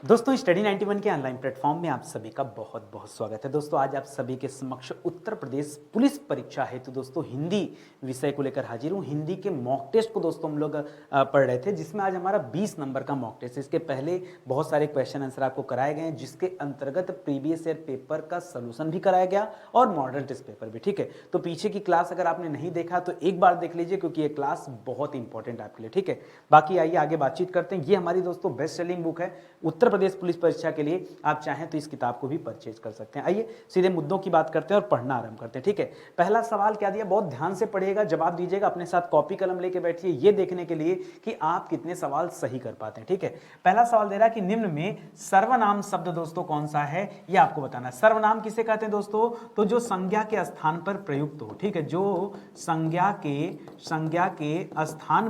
दोस्तों स्टडी 91 के online platform में आप सभी का बहुत बहुत स्वागत है। दोस्तों आज आप सभी के समक्ष उत्तर प्रदेश पुलिस परीक्षा है तो दोस्तों हिंदी विषय को लेकर हाजिर हूँ। हिंदी के मॉक टेस्ट को दोस्तों हम लोग पढ़ रहे थे, जिसमें आज हमारा 20 नंबर का मॉक टेस्ट है। इसके पहले बहुत सारे क्वेश्चन आंसर आपको कराए गए हैं, जिसके अंतर्गत प्रीवियस ईयर पेपर का सोल्यूशन भी कराया गया और मॉडल टेस्ट पेपर भी। ठीक है, तो पीछे की क्लास अगर आपने नहीं देखा तो एक बार देख लीजिए, क्योंकि ये क्लास बहुत इंपॉर्टेंट आपके लिए। ठीक है, बाकी आइए आगे बातचीत करते हैं। ये हमारी दोस्तों बेस्ट सेलिंग बुक है उत्तर प्रदेश पुलिस परीक्षा के लिए। आप चाहें तो इस किताब को भी परचेज कर सकते हैं। आइए सीधे मुद्दों की बात करते हैं और पढ़ना आरंभ करते हैं। ठीक है, पहला सवाल क्या दिया, बहुत ध्यान से पढ़िएगा, जवाब दीजिएगा, अपने साथ कॉपी कलम लेके बैठिए ये देखने के लिए कि आप कितने सवाल सही कर पाते हैं। ठीक है, पहला सवाल दे रहा है कि निम्न में सर्वनाम शब्द दोस्तों कौन सा है, ये आपको बताना है। सर्वनाम किसे कहते हैं दोस्तों, तो जो संज्ञा के स्थान पर प्रयुक्त हो। ठीक है, जो संज्ञा के स्थान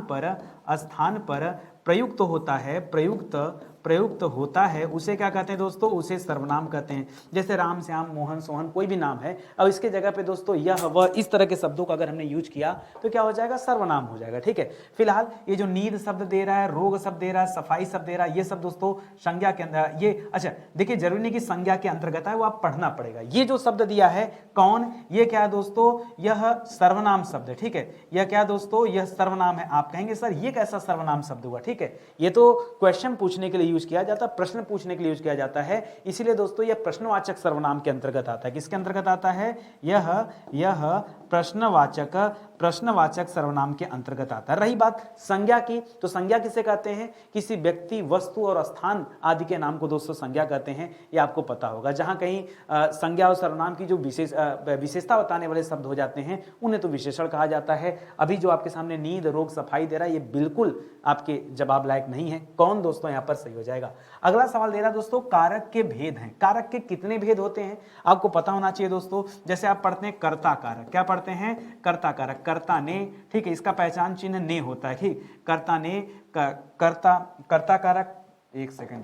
पर प्रयुक्त होता है, प्रयुक्त होता है, उसे क्या कहते हैं दोस्तों, उसे सर्वनाम कहते हैं। जैसे राम, श्याम, मोहन, सोहन, कोई भी नाम है, अब इसके जगह पे दोस्तों यह वह इस तरह के शब्दों का अगर हमने यूज किया तो क्या हो जाएगा, सर्वनाम हो जाएगा। ठीक है, फिलहाल ये जो नींद शब्द दे रहा है, रोग शब्द दे रहा है, सफाई शब्द दे रहा है, ये सब दोस्तों संज्ञा के अंदर, ये अच्छा देखिए जरूरी नहीं कि संज्ञा के अंतर्गत है, वो आप पढ़ना पड़ेगा। ये जो शब्द दिया है कौन, ये क्या है दोस्तों, यह सर्वनाम शब्द है। ठीक है, यह क्या दोस्तों, यह सर्वनाम है। आप कहेंगे सर ये कैसा सर्वनाम शब्द हुआ। ठीक है, ये तो क्वेश्चन पूछने के लिए यूज किया जाता है, प्रश्न पूछने के लिए यूज किया जाता है, इसीलिए दोस्तों यह प्रश्नवाचक सर्वनाम के अंतर्गत आता है। किसके अंतर्गत आता है, यह प्रश्नवाचक सर्वनाम के अंतर्गत आता है। रही बात संज्ञा की, तो संज्ञा किसे कहते हैं, किसी व्यक्ति, वस्तु और स्थान आदि के नाम को दोस्तों संज्ञा कहते हैं, ये आपको पता होगा। जहां कहीं संज्ञा और सर्वनाम की जो विशेषता बताने वाले शब्द हो जाते हैं उन्हें तो विशेषण कहा जाता है। अभी जो आपके सामने नींद, रोग, सफाई दे रहा है, ये बिल्कुल आपके जवाब लायक नहीं है। कौन दोस्तों यहाँ पर सही हो जाएगा। अगला सवाल दे रहा दोस्तों, कारक के भेद हैं। कारक के कितने भेद होते हैं आपको पता होना चाहिए दोस्तों। जैसे आप पढ़ते हैं कर्ता कारक, क्या पढ़ते हैं, कर्ता कारक, कर्ता ने। ठीक है, इसका पहचान चिन्ह ने होता है। ठीक, कर्ता ने, कर्ता कारक, एक सेकंड,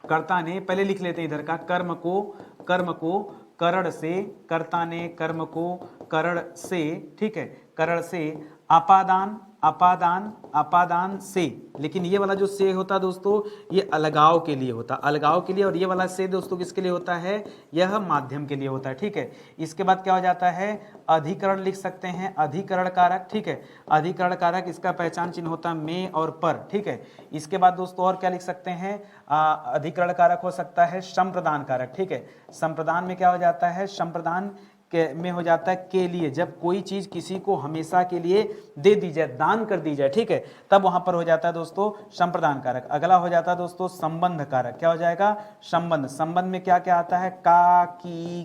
कर्ता ने, पहले लिख लेते हैं इधर का, कर्म को करण से, कर्ता ने कर्म को करण से, ठीक है, करण से, अपादान से, लेकिन ये वाला जो से होता दोस्तों ये अलगाव के लिए होता, अलगाव के लिए, और ये वाला से दोस्तों किसके लिए होता है, यह माध्यम के लिए होता है। ठीक है, इसके बाद क्या हो जाता है, अधिकरण लिख सकते हैं, अधिकरण कारक। ठीक है, अधिकरण कारक, इसका पहचान चिन्ह होता है में और पर। ठीक है, इसके बाद दोस्तों और क्या लिख सकते हैं, अधिकरण कारक हो सकता है संप्रदान कारक। ठीक है, संप्रदान में क्या हो जाता है, संप्रदान में हो जाता है के लिए, जब कोई चीज किसी को हमेशा के लिए दे दी जाए, दान कर दी जाए, ठीक है, तब वहां पर हो जाता है दोस्तों संप्रदान कारक। अगला हो जाता है दोस्तों संबंध कारक। क्या हो जाएगा, संबंध। संबंध में क्या क्या आता है, काकी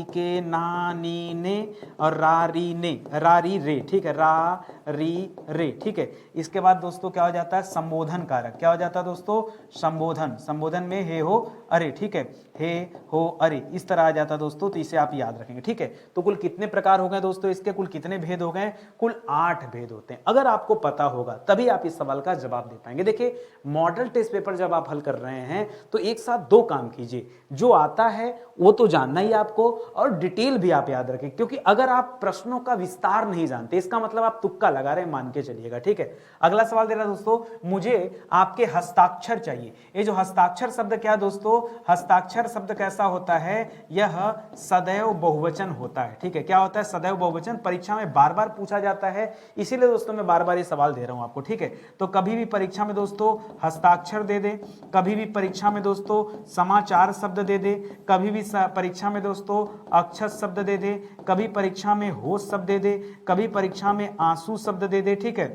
के, नानी ने और रारी ने, रारी रे। ठीक है, रा री रे। ठीक है, इसके बाद दोस्तों क्या हो जाता है, संबोधन कारक। क्या हो जाता है दोस्तों, संबोधन। संबोधन में हे हो अरे। ठीक है, हे हो अरे, इस तरह आ जाता है दोस्तों, तो इसे आप याद रखेंगे। ठीक है, तो कुल कितने प्रकार हो गए दोस्तों इसके, कुल कितने भेद हो गए, कुल 8 भेद होते हैं। अगर आपको पता होगा तभी आप इस सवाल का जवाब दे पाएंगे। देखिए मॉडल टेस्ट पेपर जब आप हल कर रहे हैं तो एक साथ 2 काम कीजिए, जो आता है वो तो जानना ही आपको, और डिटेल भी आप याद रखें, क्योंकि अगर आप प्रश्नों का विस्तार नहीं जानते इसका मतलब आप तुक्का लगा रहे हैं, मान के चलिएगा। ठीक है, अगला सवाल दे रहा दोस्तों, मुझे आपके हस्ताक्षर चाहिए। ये जो हस्ताक्षर शब्द क्या है दोस्तों, हस्ताक्षर शब्द कैसा होता है, यह सदैव बहुवचन होता है। ठीक है, क्या होता है, सदैव बहुवचन। परीक्षा में बार बार पूछा जाता है, इसीलिए दोस्तों मैं बार बार ये सवाल दे रहा हूं आपको। ठीक है, तो कभी भी परीक्षा में दोस्तों हस्ताक्षर दे दे, कभी भी परीक्षा में दोस्तों समाचार शब्द दे दे, कभी भी परीक्षा में दोस्तों अक्षर शब्द दे दे, कभी परीक्षा में होश शब्द दे दे, कभी परीक्षा में आंसू शब्द दे दे। ठीक है,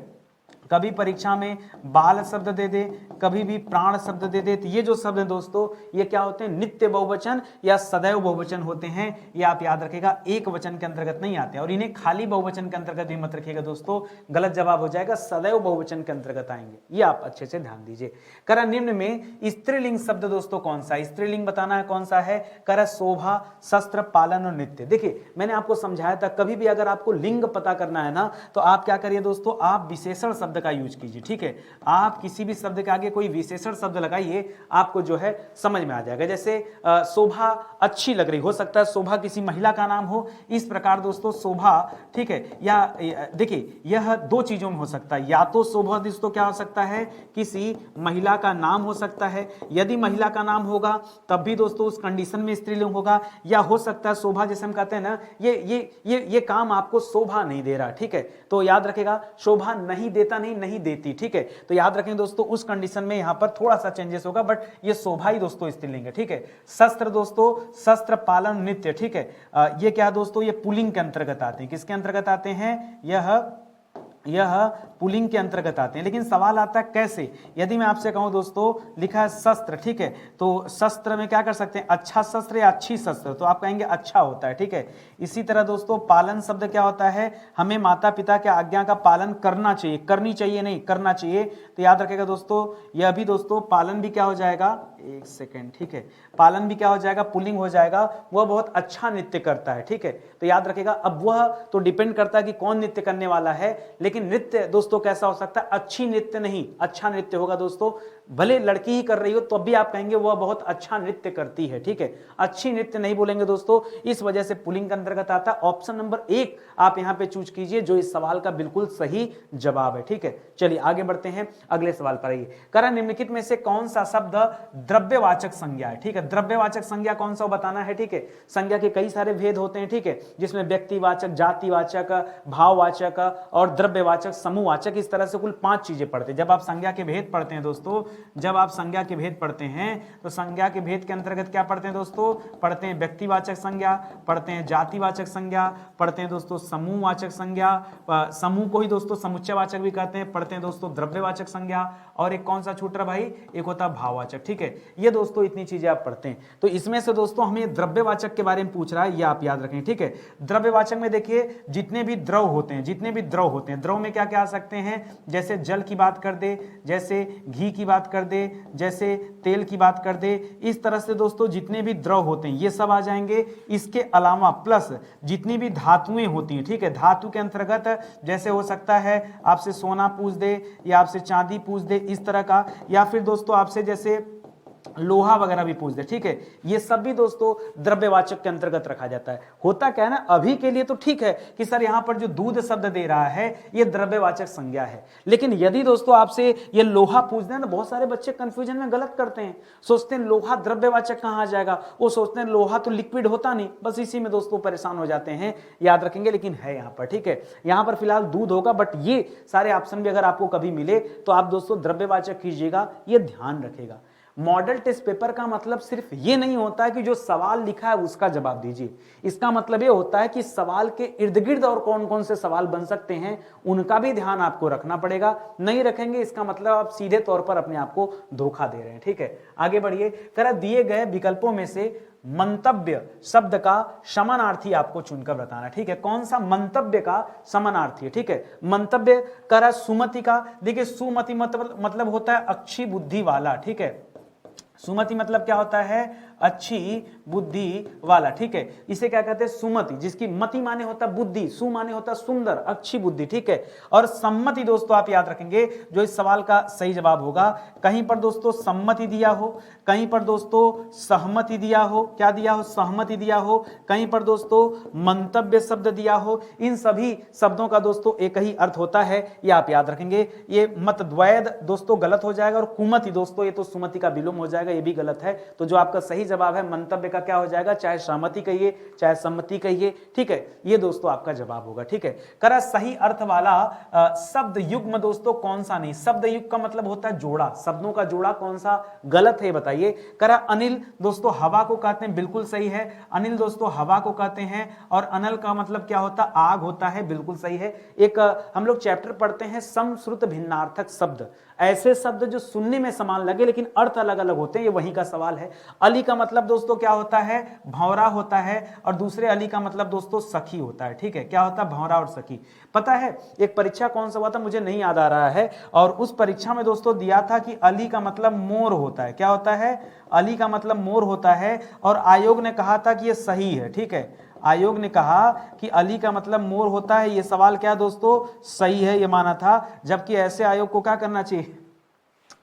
कभी परीक्षा में बाल शब्द दे दे, कभी भी प्राण शब्द दे दे। तो ये जो शब्द है दोस्तों ये क्या होते हैं, नित्य बहुवचन या सदैव बहुवचन होते हैं। ये आप याद रखिएगा, एक वचन के अंतर्गत नहीं आते हैं, और इन्हें खाली बहुवचन के अंतर्गत भी मत रखिएगा दोस्तों, गलत जवाब हो जाएगा, सदैव बहुवचन के अंतर्गत आएंगे। ये आप अच्छे से ध्यान दीजिए। करा निम्न में स्त्रीलिंग शब्द दोस्तों कौन सा है, स्त्रीलिंग बताना है कौन सा है, करा शोभा, शस्त्र, पालन और नित्य। देखिए मैंने आपको समझाया था, कभी भी अगर आपको लिंग पता करना है ना तो आप क्या करिए दोस्तों, आप विशेषण शब्द का यूज कीजिए, ठीक है। आप किसी भी शब्द के आगे कोई विशेषण शब्द लगाइए, आपको जो है समझ में आ जाएगा। जैसे शोभा अच्छी लग रही, हो सकता है शोभा किसी महिला का नाम हो, इस प्रकार दोस्तों शोभा, ठीक है। या देखिए यह दो चीजों में हो सकता है, या तो शोभा दोस्तों क्या हो सकता है, किसी महिला का नाम हो सकता है, यदि महिला का नाम होगा तब भी दोस्तों उस कंडीशन में स्त्रीलिंग होगा, या हो सकता है शोभा, जैसे हम कहते हैं ना, ये काम आपको शोभा नहीं दे रहा, ठीक है। तो याद रखेगा शोभा नहीं देता, नहीं देती, ठीक है। तो याद रखें दोस्तों उस कंडीशन में यहां पर थोड़ा सा चेंजेस होगा, बट ये शोभा ही दोस्तों स्त्रीलिंग है, ठीक है। शस्त्र दोस्तों, शस्त्र पालन नृत्य, ठीक है। ये क्या दोस्तों, ये पुल्लिंग के अंतर्गत आते हैं। किसके अंतर्गत आते हैं, यह पुलिंग के अंतर्गत आते हैं। लेकिन सवाल आता है कैसे, यदि मैं आपसे कहूं दोस्तों, लिखा है शस्त्र, ठीक है, तो शस्त्र में क्या कर सकते हैं, अच्छा शस्त्र या अच्छी शस्त्र, तो आप कहेंगे अच्छा होता है, ठीक है। इसी तरह दोस्तों पालन शब्द क्या होता है, हमें माता पिता के आज्ञा का पालन करना चाहिए, करनी चाहिए नहीं, करना चाहिए। तो याद रखेगा दोस्तों, यह भी दोस्तों पालन भी क्या हो जाएगा, एक सेकेंड, ठीक है, पालन भी क्या हो जाएगा, पुल्लिंग हो जाएगा। वह बहुत अच्छा नृत्य करता है, ठीक है। तो याद रखेगा, अब वह तो डिपेंड करता है कि कौन नृत्य करने वाला है, लेकिन नृत्य दोस्तों कैसा हो सकता है, अच्छी नृत्य नहीं, अच्छा नृत्य होगा दोस्तों। भले लड़की ही कर रही हो तो भी आप कहेंगे वह बहुत अच्छा नृत्य करती है, ठीक है। अच्छी नृत्य नहीं बोलेंगे दोस्तों, इस वजह से पुल्लिंग के अंतर्गत आता है। ऑप्शन नंबर 1 आप यहां पे चूज कीजिए, जो इस सवाल का बिल्कुल सही जवाब है, ठीक है। चलिए आगे बढ़ते हैं, अगले सवाल पर आइए। करा निम्नलिखित में से कौन सा शब्द द्रव्यवाचक संज्ञा है, ठीक है। द्रव्यवाचक संज्ञा कौन सा बताना है, ठीक है। संज्ञा के कई सारे भेद होते हैं, ठीक है, जिसमें व्यक्तिवाचक, जातिवाचक, भाववाचक और द्रव्यवाचक, समूहवाचक, इस तरह से कुल 5 चीजें पढ़ते हैं। जब आप संज्ञा के भेद पढ़ते हैं दोस्तों, जब आप संज्ञा के भेद पढ़ते हैं तो संज्ञा के भेद के अंतर्गत क्या पढ़ते हैं दोस्तों, पढ़ते हैं व्यक्तिवाचक संज्ञा, पढ़ते हैं जातिवाचक संज्ञा, पढ़ते हैं दोस्तों समूहवाचक संज्ञा, समूह को ही दोस्तों समुच्चयवाचक भी कहते हैं, पढ़ते हैं दोस्तों द्रव्यवाचक संज्ञा, और एक कौन सा छूट रहा भाई, एक होता है भाववाचक, ठीक है। ये दोस्तों इतनी चीजें आप पढ़ते हैं। तो इसमें से दोस्तों हमें द्रव्यवाचक के बारे में पूछ रहा है, ये आप याद रखें, ठीक है। द्रव्यवाचक में देखिए जितने भी द्रव होते हैं, द्रव में क्या क्या आ सकते हैं, जैसे जल की बात कर दे, जैसे घी की बात कर दे, जैसे तेल की बात कर दे, इस तरह से दोस्तों जितने भी द्रव होते हैं ये सब आ जाएंगे। इसके अलावा प्लस जितनी भी धातुएं होती हैं, ठीक है, धातु के अंतर्गत जैसे हो सकता है आपसे सोना पूछ दे या आपसे चांदी पूछ दे, इस तरह का, या फिर दोस्तों आपसे जैसे लोहा वगैरह भी पूछ दे, ठीक है। ये सब भी दोस्तों द्रव्यवाचक के अंतर्गत रखा जाता है। होता क्या है ना, अभी के लिए तो ठीक है कि सर यहां पर जो दूध शब्द दे रहा है ये द्रव्यवाचक संज्ञा है, लेकिन यदि दोस्तों आपसे ये लोहा पूछ दे ना, बहुत सारे बच्चे कंफ्यूजन में गलत करते हैं, सोचते हैं लोहा द्रव्यवाचक कहां आ जाएगा, वो सोचते हैं लोहा तो लिक्विड होता नहीं, बस इसी में दोस्तों परेशान हो जाते हैं। याद रखेंगे, लेकिन है यहां पर, ठीक है, यहां पर फिलहाल दूध होगा, बट ये सारे ऑप्शन भी अगर आपको कभी मिले तो आप दोस्तों द्रव्यवाचक कीजिएगा, ये ध्यान रखेगा। मॉडल टेस्ट पेपर का मतलब सिर्फ ये नहीं होता है कि जो सवाल लिखा है उसका जवाब दीजिए, इसका मतलब ये होता है कि सवाल के इर्द गिर्द और कौन कौन से सवाल बन सकते हैं उनका भी ध्यान आपको रखना पड़ेगा। नहीं रखेंगे इसका मतलब आप सीधे तौर पर अपने आप को धोखा दे रहे हैं, ठीक है। आगे बढ़िए, करा दिए गए विकल्पों में से मंतव्य शब्द का समानार्थी आपको चुनकर बताना, ठीक है। कौन सा मंतव्य का समानार्थी है, ठीक है। मंतव्य करा सुमति का, देखिए सुमति मतलब होता है अच्छी बुद्धि वाला, ठीक है। सुमति मतलब क्या होता है, अच्छी बुद्धि वाला, ठीक है। इसे क्या कहते हैं, सुमति, जिसकी मति माने होता है बुद्धि, सु माने होता है सुंदर, अच्छी बुद्धि, ठीक है। और सम्मति दोस्तों आप याद रखेंगे जो इस सवाल का सही जवाब होगा। कहीं पर दोस्तों सम्मति दिया हो, कहीं पर दोस्तों सहमति दिया हो, क्या दिया हो, सहमति दिया हो, कहीं पर दोस्तों मंतव्य शब्द दिया हो, इन सभी शब्दों का दोस्तों एक ही अर्थ होता है, ये आप याद रखेंगे। ये मतद्वैध दोस्तों गलत हो जाएगा, और कुमति दोस्तों ये तो सुमति का विलोम हो जाएगा, ये भी गलत है। तो जो आपका सही जवाब है मंतव्य का क्या हो जाएगा, चाहे सहमति कहिए चाहे सम्मति कहिए, ठीक है, ये दोस्तों आपका जवाब होगा, ठीक है। करा सही अर्थ वाला शब्द युग्म दोस्तों कौन सा नहीं, शब्द युग्म का मतलब होता है जोड़ा, शब्दों का जोड़ा कौन सा गलत है बताइए। करा अनिल दोस्तों हवा को कहते हैं, बिल्कुल सही है, अनिल दोस्तों हवा को कहते हैं, और अनल का मतलब क्या होता है, आग होता है, बिल्कुल सही है। एक हम लोग चैप्टर पढ़ते हैं समश्रुत भिन्नार्थक शब्द, ऐसे शब्द जो सुनने में समान लगे लेकिन अर्थ अलग अलग होते हैं, ये वही का सवाल है। अली का मतलब दोस्तों क्या होता है, भंवरा होता है, और दूसरे अली का मतलब दोस्तों सखी होता है, ठीक है। क्या होता है, भंवरा और सखी। पता है एक परीक्षा कौन सा हुआ था, मुझे नहीं याद आ रहा है, और उस परीक्षा में दोस्तों दिया था कि अली का मतलब मोर होता है, क्या होता है, अली का मतलब मोर होता है, और आयोग ने कहा था कि ये सही है, ठीक है। आयोग ने कहा कि अली का मतलब मोर होता है। ये सवाल क्या दोस्तों सही है, ये माना था। जबकि ऐसे आयोग को क्या करना चाहिए,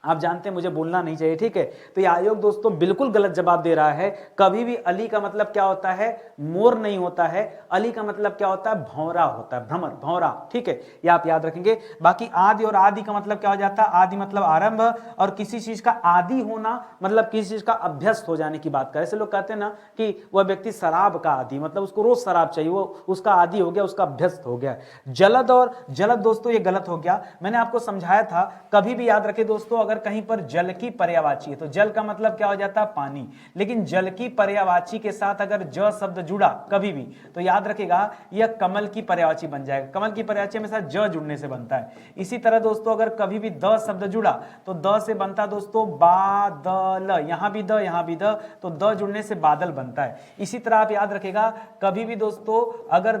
आप जानते हैं मुझे बोलना नहीं चाहिए, ठीक है। तो ये आयोग दोस्तों बिल्कुल गलत जवाब दे रहा है। कभी भी अली का मतलब क्या होता है, मोर नहीं होता है। अली का मतलब क्या होता है, भौरा होता है, भ्रमर, भौरा, ठीक है। ये आप याद रखेंगे। बाकी आदि और आदि का मतलब क्या हो जाता है, आदि मतलब आरंभ, और किसी चीज का आदि होना मतलब किसी चीज का अभ्यस्त हो जाने की बात करें। ऐसे लोग कहते हैं ना कि वह व्यक्ति शराब का आदि, मतलब उसको रोज शराब चाहिए, वो उसका आदि हो गया, उसका अभ्यस्त हो गया। जलद और जलद दोस्तों ये गलत हो गया। मैंने आपको समझाया था, कभी भी याद रखे दोस्तों, अगर कहीं पर जल की पर्यायवाची है तो जल का मतलब क्या हो जाता है, पानी। लेकिन जल की पर्यायवाची के साथ अगर ज शब्द जुड़ा कभी भी, तो याद रखेगा यह कमल की पर्यायवाची बन जाएगा। कमल की पर्यायवाची हमेशा ज जुड़ने से बनता है। इसी तरह दोस्तों अगर कभी भी द शब्द जुड़ा तो द से बनता दोस्तों बादल, यहां भी द, यहां भी द, तो द जुड़ने से बादल बनता है। इसी तरह आप याद रखेगा, कभी भी दोस्तों अगर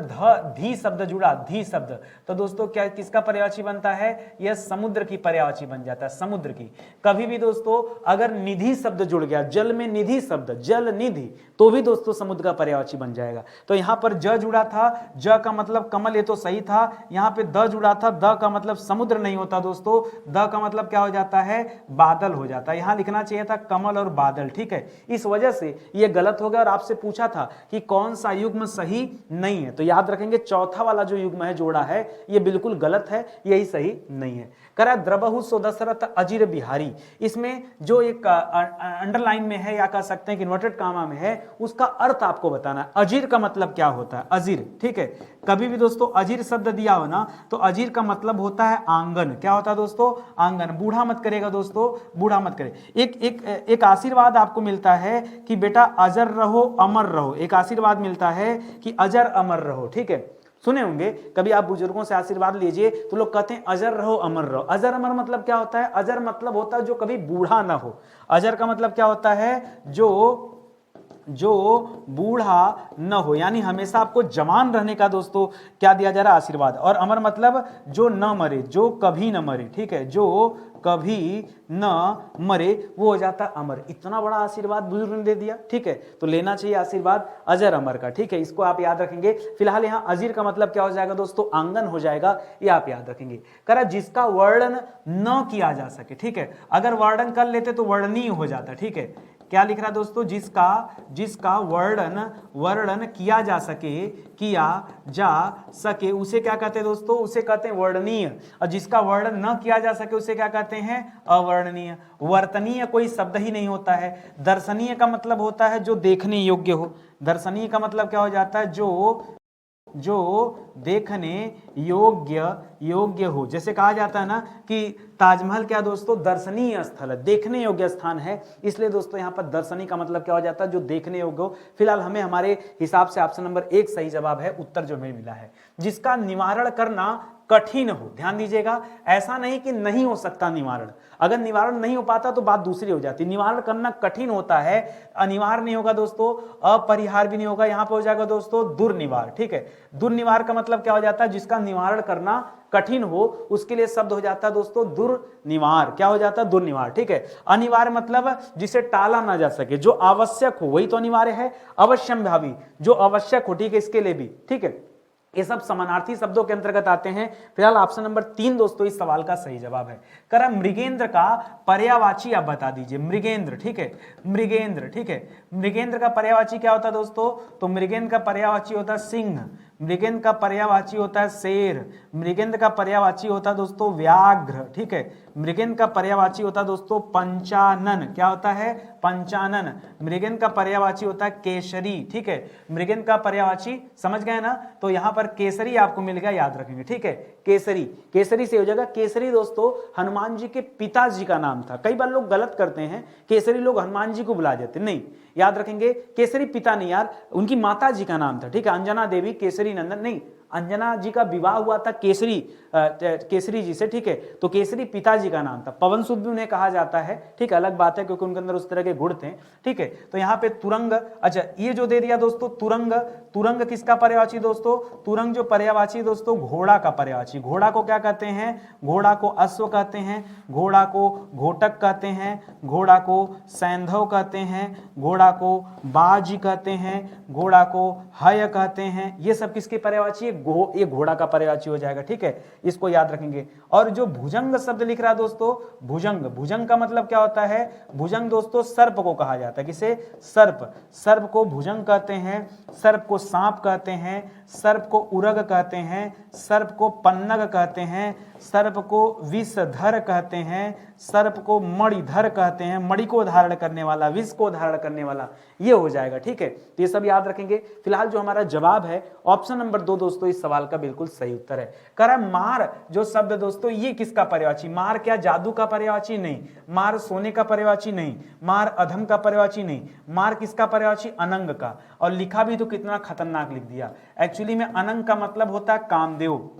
धी शब्द जुड़ा, धी शब्द, तो दोस्तों क्या किसका पर्यायवाची बनता है, यह समुद्र की पर्यायवाची बन जाता है, समुद्र की। कभी भी दोस्तों अगर निधि शब्द जुड़ गया, जल में निधि शब्द, जल निधि, तो भी दोस्तों समुद्र का पर्यायवाची बन जाएगा। तो यहां पर ज जुड़ा था, ज का मतलब कमल, ये तो सही था। यहां पे द जुड़ा था, द का मतलब समुद्र नहीं होता दोस्तों, द का मतलब क्या हो जाता है, बादल हो जाता है। यहां लिखना चाहिए था कमल और बादल, ठीक है। इस वजह से ये गलत हो गया। और आपसे पूछा था कि कौन सा युग्म सही नहीं है, तो याद रखेंगे चौथा वाला जो युग्म है जोड़ा है, ये बिल्कुल गलत है, यही सही नहीं है। करा द्रबहु सो दशरथ अजीर बिहारी, इसमें जो एक अंडरलाइन में है या कह सकते हैं कि इन्वर्टेड कामा में है, उसका अर्थ आपको बताना है। अजीर का मतलब क्या होता है, अजीर, ठीक है। कभी भी दोस्तों अजीर शब्द दिया हो ना, तो अजीर का मतलब होता है आंगन। क्या होता है दोस्तों, आंगन। बूढ़ा मत करेगा दोस्तों, बूढ़ा मत करे। एक आशीर्वाद आपको मिलता है कि बेटा अजर रहो अमर रहो, एक आशीर्वाद मिलता है कि अजर अमर रहो, ठीक है। सुने होंगे कभी आप बुजुर्गों से आशीर्वाद लीजिए तो लोग कहते हैं अजर रहो अमर रहो। अजर अमर मतलब क्या होता है, अजर मतलब होता है जो कभी बूढ़ा ना हो। अजर का मतलब क्या होता है, जो बूढ़ा न हो, यानी हमेशा आपको जवान रहने का दोस्तों क्या दिया जा रहा है, आशीर्वाद। और अमर मतलब जो न मरे, जो कभी न मरे, ठीक है, जो कभी न मरे, वो हो जाता है अमर। इतना बड़ा आशीर्वाद बुजुर्ग ने दे दिया, ठीक है। तो लेना चाहिए आशीर्वाद अजर अमर का, ठीक है। इसको आप याद रखेंगे। फिलहाल यहाँ अजीर का मतलब क्या हो जाएगा दोस्तों, आंगन हो जाएगा, ये आप याद रखेंगे। करा जिसका वर्णन न किया जा सके, ठीक है। अगर वर्णन कर लेते तो वर्णनीय हो जाता, ठीक है। क्या लिख रहा है दोस्तों, जिसका वर्णन किया जा सके उसे क्या कहते हैं दोस्तों, उसे कहते हैं वर्णनीय। और जिसका वर्णन न किया जा सके उसे क्या कहते हैं, अवर्णनीय। वर्तनीय कोई शब्द ही नहीं होता है। दर्शनीय का मतलब होता है जो देखने योग्य हो। दर्शनीय का मतलब क्या हो जाता है, जो देखने योग्य हो। जैसे कहा जाता है ना कि ताजमहल क्या दोस्तों, दर्शनीय स्थल है, देखने योग्य स्थान है। इसलिए दोस्तों यहाँ पर दर्शनीय का मतलब क्या हो जाता है, जो देखने योग्य हो। फिलहाल हमें हमारे हिसाब से ऑप्शन नंबर 1 सही जवाब है, उत्तर जो हमें मिला है। जिसका निवारण करना कठिन हो, ध्यान दीजिएगा, ऐसा नहीं कि नहीं हो सकता निवारण। अगर निवारण नहीं हो पाता तो बात दूसरी हो जाती। निवारण करना कठिन होता है, अनिवार्य नहीं होगा दोस्तों, अपरिहार्य भी नहीं होगा। यहां पर हो जाएगा दोस्तों दुर्निवार, ठीक है। दुर्निवार का मतलब क्या हो जाता है, जिसका निवारण करना कठिन हो, उसके लिए शब्द हो जाता है दोस्तों दुर्निवार। क्या हो जाता है, दुर्निवार, ठीक है। अनिवार्य मतलब जिसे टाला ना जा सके, जो आवश्यक हो वही तो अनिवार्य है। अवश्यंभावी, जो आवश्यक हो, ठीक है, इसके लिए भी, ठीक है। ये सब समानार्थी शब्दों के अंतर्गत आते हैं। फिलहाल ऑप्शन नंबर 3 दोस्तों इस सवाल का सही जवाब है। करा मृगेंद्र का पर्यायवाची आप बता दीजिए। मृगेंद्र, ठीक है, मृगेंद्र, ठीक है। मृगेंद्र का पर्यायवाची क्या होता है दोस्तों, तो मृगेंद्र का पर्यायवाची होता है सिंह, मृगेंद्र का पर्यायवाची होता है शेर, मृगेंद्र का पर्यायवाची होता है दोस्तों व्याघ्र, ठीक है। मृगेंद्र का पर्यायवाची होता है दोस्तों पंचानन, क्या होता है, पंचानन। मृगेंद्र का पर्यायवाची होता है केसरी, ठीक है। मृगेंद्र का पर्यायवाची समझ गए ना, तो यहां पर केसरी आपको मिल गया, याद रखेंगे, ठीक है। केसरी, केसरी से हो जाएगा। केसरी दोस्तों हनुमान जी के पिताजी का नाम था। कई बार लोग गलत करते हैं, केसरी लोग हनुमान जी को बुला देते, नहीं, याद रखेंगे केसरी पिता नहीं यार, उनकी माता जी का नाम था, ठीक है। अंजना देवी केसरी नंदन नहीं, अंजना जी का विवाह हुआ था केसरी जी से, ठीक है, तो केसरी पिताजी का नाम था। पवन सूद भी उन्हें कहा जाता है, ठीक है, अलग बात है क्योंकि उनके अंदर उस तरह के गुण थे, ठीक है। तो यहाँ पे तुरंग, अच्छा ये जो दे दिया दोस्तों तुरंग, तुरंग किसका पर्यायवाची दोस्तों, तुरंग जो पर्यायवाची दोस्तों घोड़ा का पर्यायवाची। घोड़ा को क्या कहते हैं, घोड़ा को अश्व कहते हैं, घोड़ा को घोटक कहते हैं, घोड़ा को सैंधव कहते हैं, घोड़ा को बाज कहते हैं, घोड़ा को हय कहते हैं। ये सब किसके पर्यायवाची है, ये घोड़ा का पर्यायवाची हो जाएगा, ठीक है, इसको याद रखेंगे। और जो भुजंग शब्द लिख रहा है दोस्तों, भुजंग, भुजंग का मतलब क्या होता है, भुजंग दोस्तों सर्प को कहा जाता है, किसे, सर्प, सर्प को भुजंग कहते हैं, सर्प को सांप कहते हैं, सर्प को उरग कहते हैं, सर्प को पन्नग कहते हैं, सर्प को विषधर कहते हैं, सर्प को मणिधर कहते हैं, मणि को धारण करने वाला, विष को धारण करने वाला, ये हो जाएगा, ठीक है। तो ये सब याद रखेंगे। फिलहाल जो हमारा जवाब है ऑप्शन नंबर 2 दोस्तों इस सवाल का बिल्कुल सही उत्तर है। कह रहा मार जो शब्द दोस्तों ये किसका पर्यायवाची, मार क्या जादू का पर्यायवाची, नहीं, मार सोने का पर्यायवाची नहीं, मार अधम का पर्यायवाची नहीं, मार किसका पर्यायवाची, अनंग का। और लिखा भी तो कितना खतरनाक लिख दिया, एक्चुअली में अनंग का मतलब होता है कामदेव,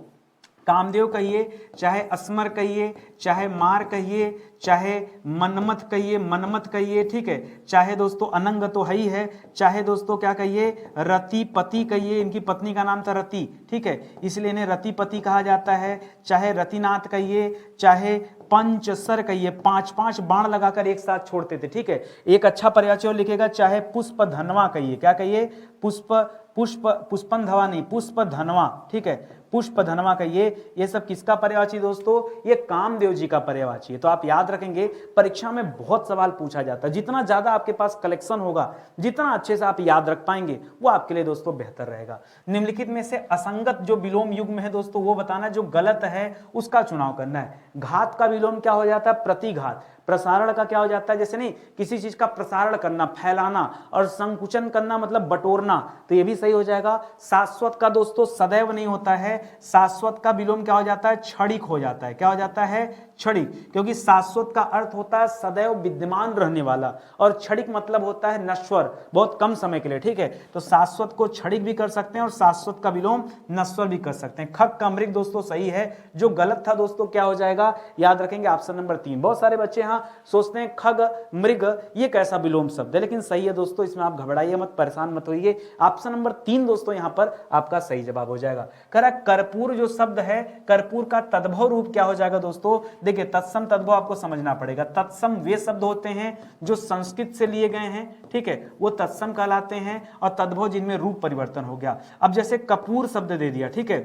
कामदेव कहिए, चाहे अस्मर कहिए, चाहे मार कहिए, चाहे मनमथ कहिए, मनमथ कहिए, ठीक है, चाहे दोस्तों अनंग तो है ही है, चाहे दोस्तों क्या कहिए, रतिपति कहिए, इनकी पत्नी का नाम था रति, ठीक है, इसलिए इन्हें रतिपति कहा जाता है, चाहे रतिनाथ कहिए, चाहे पंचसर कहिए, 5-5 बाण लगाकर एक साथ छोड़ते थे, ठीक है। एक अच्छा पर्यायवाची और लिखेगा, चाहे पुष्प धनवा कहिए, क्या कहिए, पुष्पन धवा नहीं, पुष्प धनवा, ठीक है, पुष्प धनवा कहिए। ये सब किसका पर्यायवाची दोस्तों, ये कामदेव जी का पर्यायवाची है। तो आप याद रखेंगे, परीक्षा में बहुत सवाल पूछा जाता है, जितना ज्यादा आपके पास कलेक्शन होगा, जितना अच्छे से आप याद रख पाएंगे, वो आपके लिए दोस्तों बेहतर रहेगा। निम्नलिखित में से असंगत जो विलोम युग्म है दोस्तों वो बताना, जो गलत है उसका चुनाव करना है। घात का विलोम क्या हो जाता है, प्रतिघात। प्रसारण का क्या हो जाता है, जैसे नहीं किसी चीज का प्रसारण करना, फैलाना, और संकुचन करना मतलब बटोरना, तो ये भी सही हो जाएगा। शाश्वत का दोस्तों सदैव नहीं होता है, शाश्वत का विलोम क्या हो जाता है, क्षणिक हो जाता है, क्या हो जाता है, क्षणिक, क्योंकि शाश्वत का अर्थ होता है सदैव विद्यमान रहने वाला, और क्षणिक मतलब होता है नश्वर, बहुत कम समय के लिए, ठीक है। तो शाश्वत को क्षणिक भी कर सकते हैं और शाश्वत का विलोम नश्वर भी कर सकते हैं। खग का मृग दोस्तों सही है, जो गलत था दोस्तों क्या हो जाएगा, याद रखेंगे ऑप्शन नंबर 3। बहुत सारे बच्चे यहाँ सोचते हैं खग मृग ये कैसा विलोम शब्द है, लेकिन सही है दोस्तों, इसमें आप घबराइए मत, परेशान मत होइए। ऑप्शन नंबर 3 दोस्तों यहाँ पर आपका सही जवाब हो जाएगा। कह रहा कर्पूर जो शब्द है, कर्पूर का तद्भव रूप क्या हो जाएगा दोस्तों, देखिए तत्सम तद्भव आपको समझना पड़ेगा। तत्सम वे शब्द होते हैं जो संस्कृत से लिए गए हैं, ठीक है, वो तत्सम कहलाते हैं, और तद्भव जिनमें रूप परिवर्तन हो गया। अब जैसे कपूर शब्द दे दिया, ठीक है,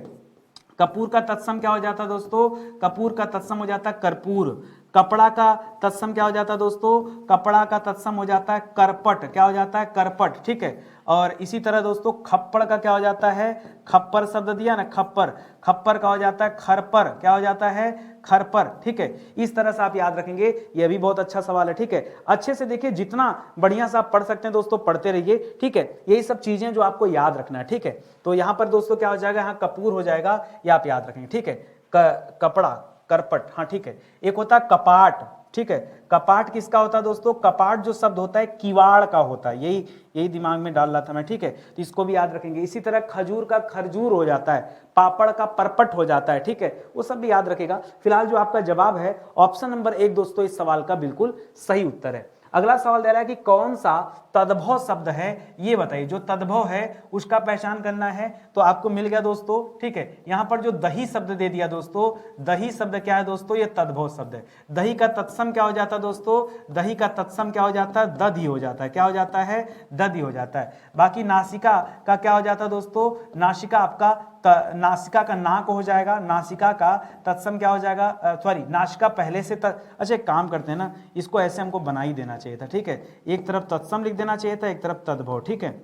कपूर का तत्सम क्या हो जाता है दोस्तों, कपूर का तत्सम हो जाता है कर्पूर। कपड़ा का तत्सम क्या हो जाता है दोस्तों, कपड़ा का तत्सम हो जाता है करपट, क्या हो जाता है, करपट, ठीक है। और इसी तरह दोस्तों खप्पड़ का क्या हो जाता है, खप्पर शब्द दिया ना, खप्पर, खप्पर का हो जाता है खरपर, क्या हो जाता है, खरपर, ठीक है। इस तरह से आप याद रखेंगे, यह भी बहुत अच्छा सवाल है, ठीक है। अच्छे से देखिए, जितना बढ़िया से आप पढ़ सकते हैं दोस्तों पढ़ते रहिए, ठीक है। यही सब चीजें जो आपको याद रखना है, ठीक है। तो यहाँ पर दोस्तों क्या हो जाएगा, यहाँ कपूर हो जाएगा, ये आप याद रखेंगे, ठीक है। कपड़ा, करपट, हाँ ठीक है। एक होता है कपाट, ठीक है, कपाट किसका होता है दोस्तों, कपाट जो शब्द होता है किवाड़ का होता है, यही दिमाग में डाल रहा था मैं, ठीक है, तो इसको भी याद रखेंगे। इसी तरह खजूर का खरजूर हो जाता है, पापड़ का परपट हो जाता है, ठीक है, वो सब भी याद रखेगा। फिलहाल जो आपका जवाब है ऑप्शन नंबर 1 दोस्तों इस सवाल का बिल्कुल सही उत्तर है। अगला सवाल दे रहा है कि कौन सा तद्भव शब्द है, ये बताइए। जो तद्भव है उसका पहचान करना है, तो आपको मिल गया दोस्तों, ठीक है। यहां पर जो दही शब्द दे दिया दोस्तों, दही शब्द क्या है दोस्तों, ये तद्भव शब्द है। दही का तत्सम क्या हो जाता है दोस्तों, दही का तत्सम क्या हो जाता है, दधि हो जाता है, क्या हो जाता है, दधि हो जाता है। बाकी नासिका का क्या हो जाता है दोस्तों, नासिका आपका नासिका का नाक हो जाएगा, नासिका का तत्सम क्या हो जाएगा, सॉरी नासिका पहले से अच्छा एक काम करते हैं ना, इसको ऐसे हमको बना ही देना चाहिए था, ठीक है। एक तरफ तत्सम लिख देना चाहिए था, एक तरफ तद्भव, ठीक है।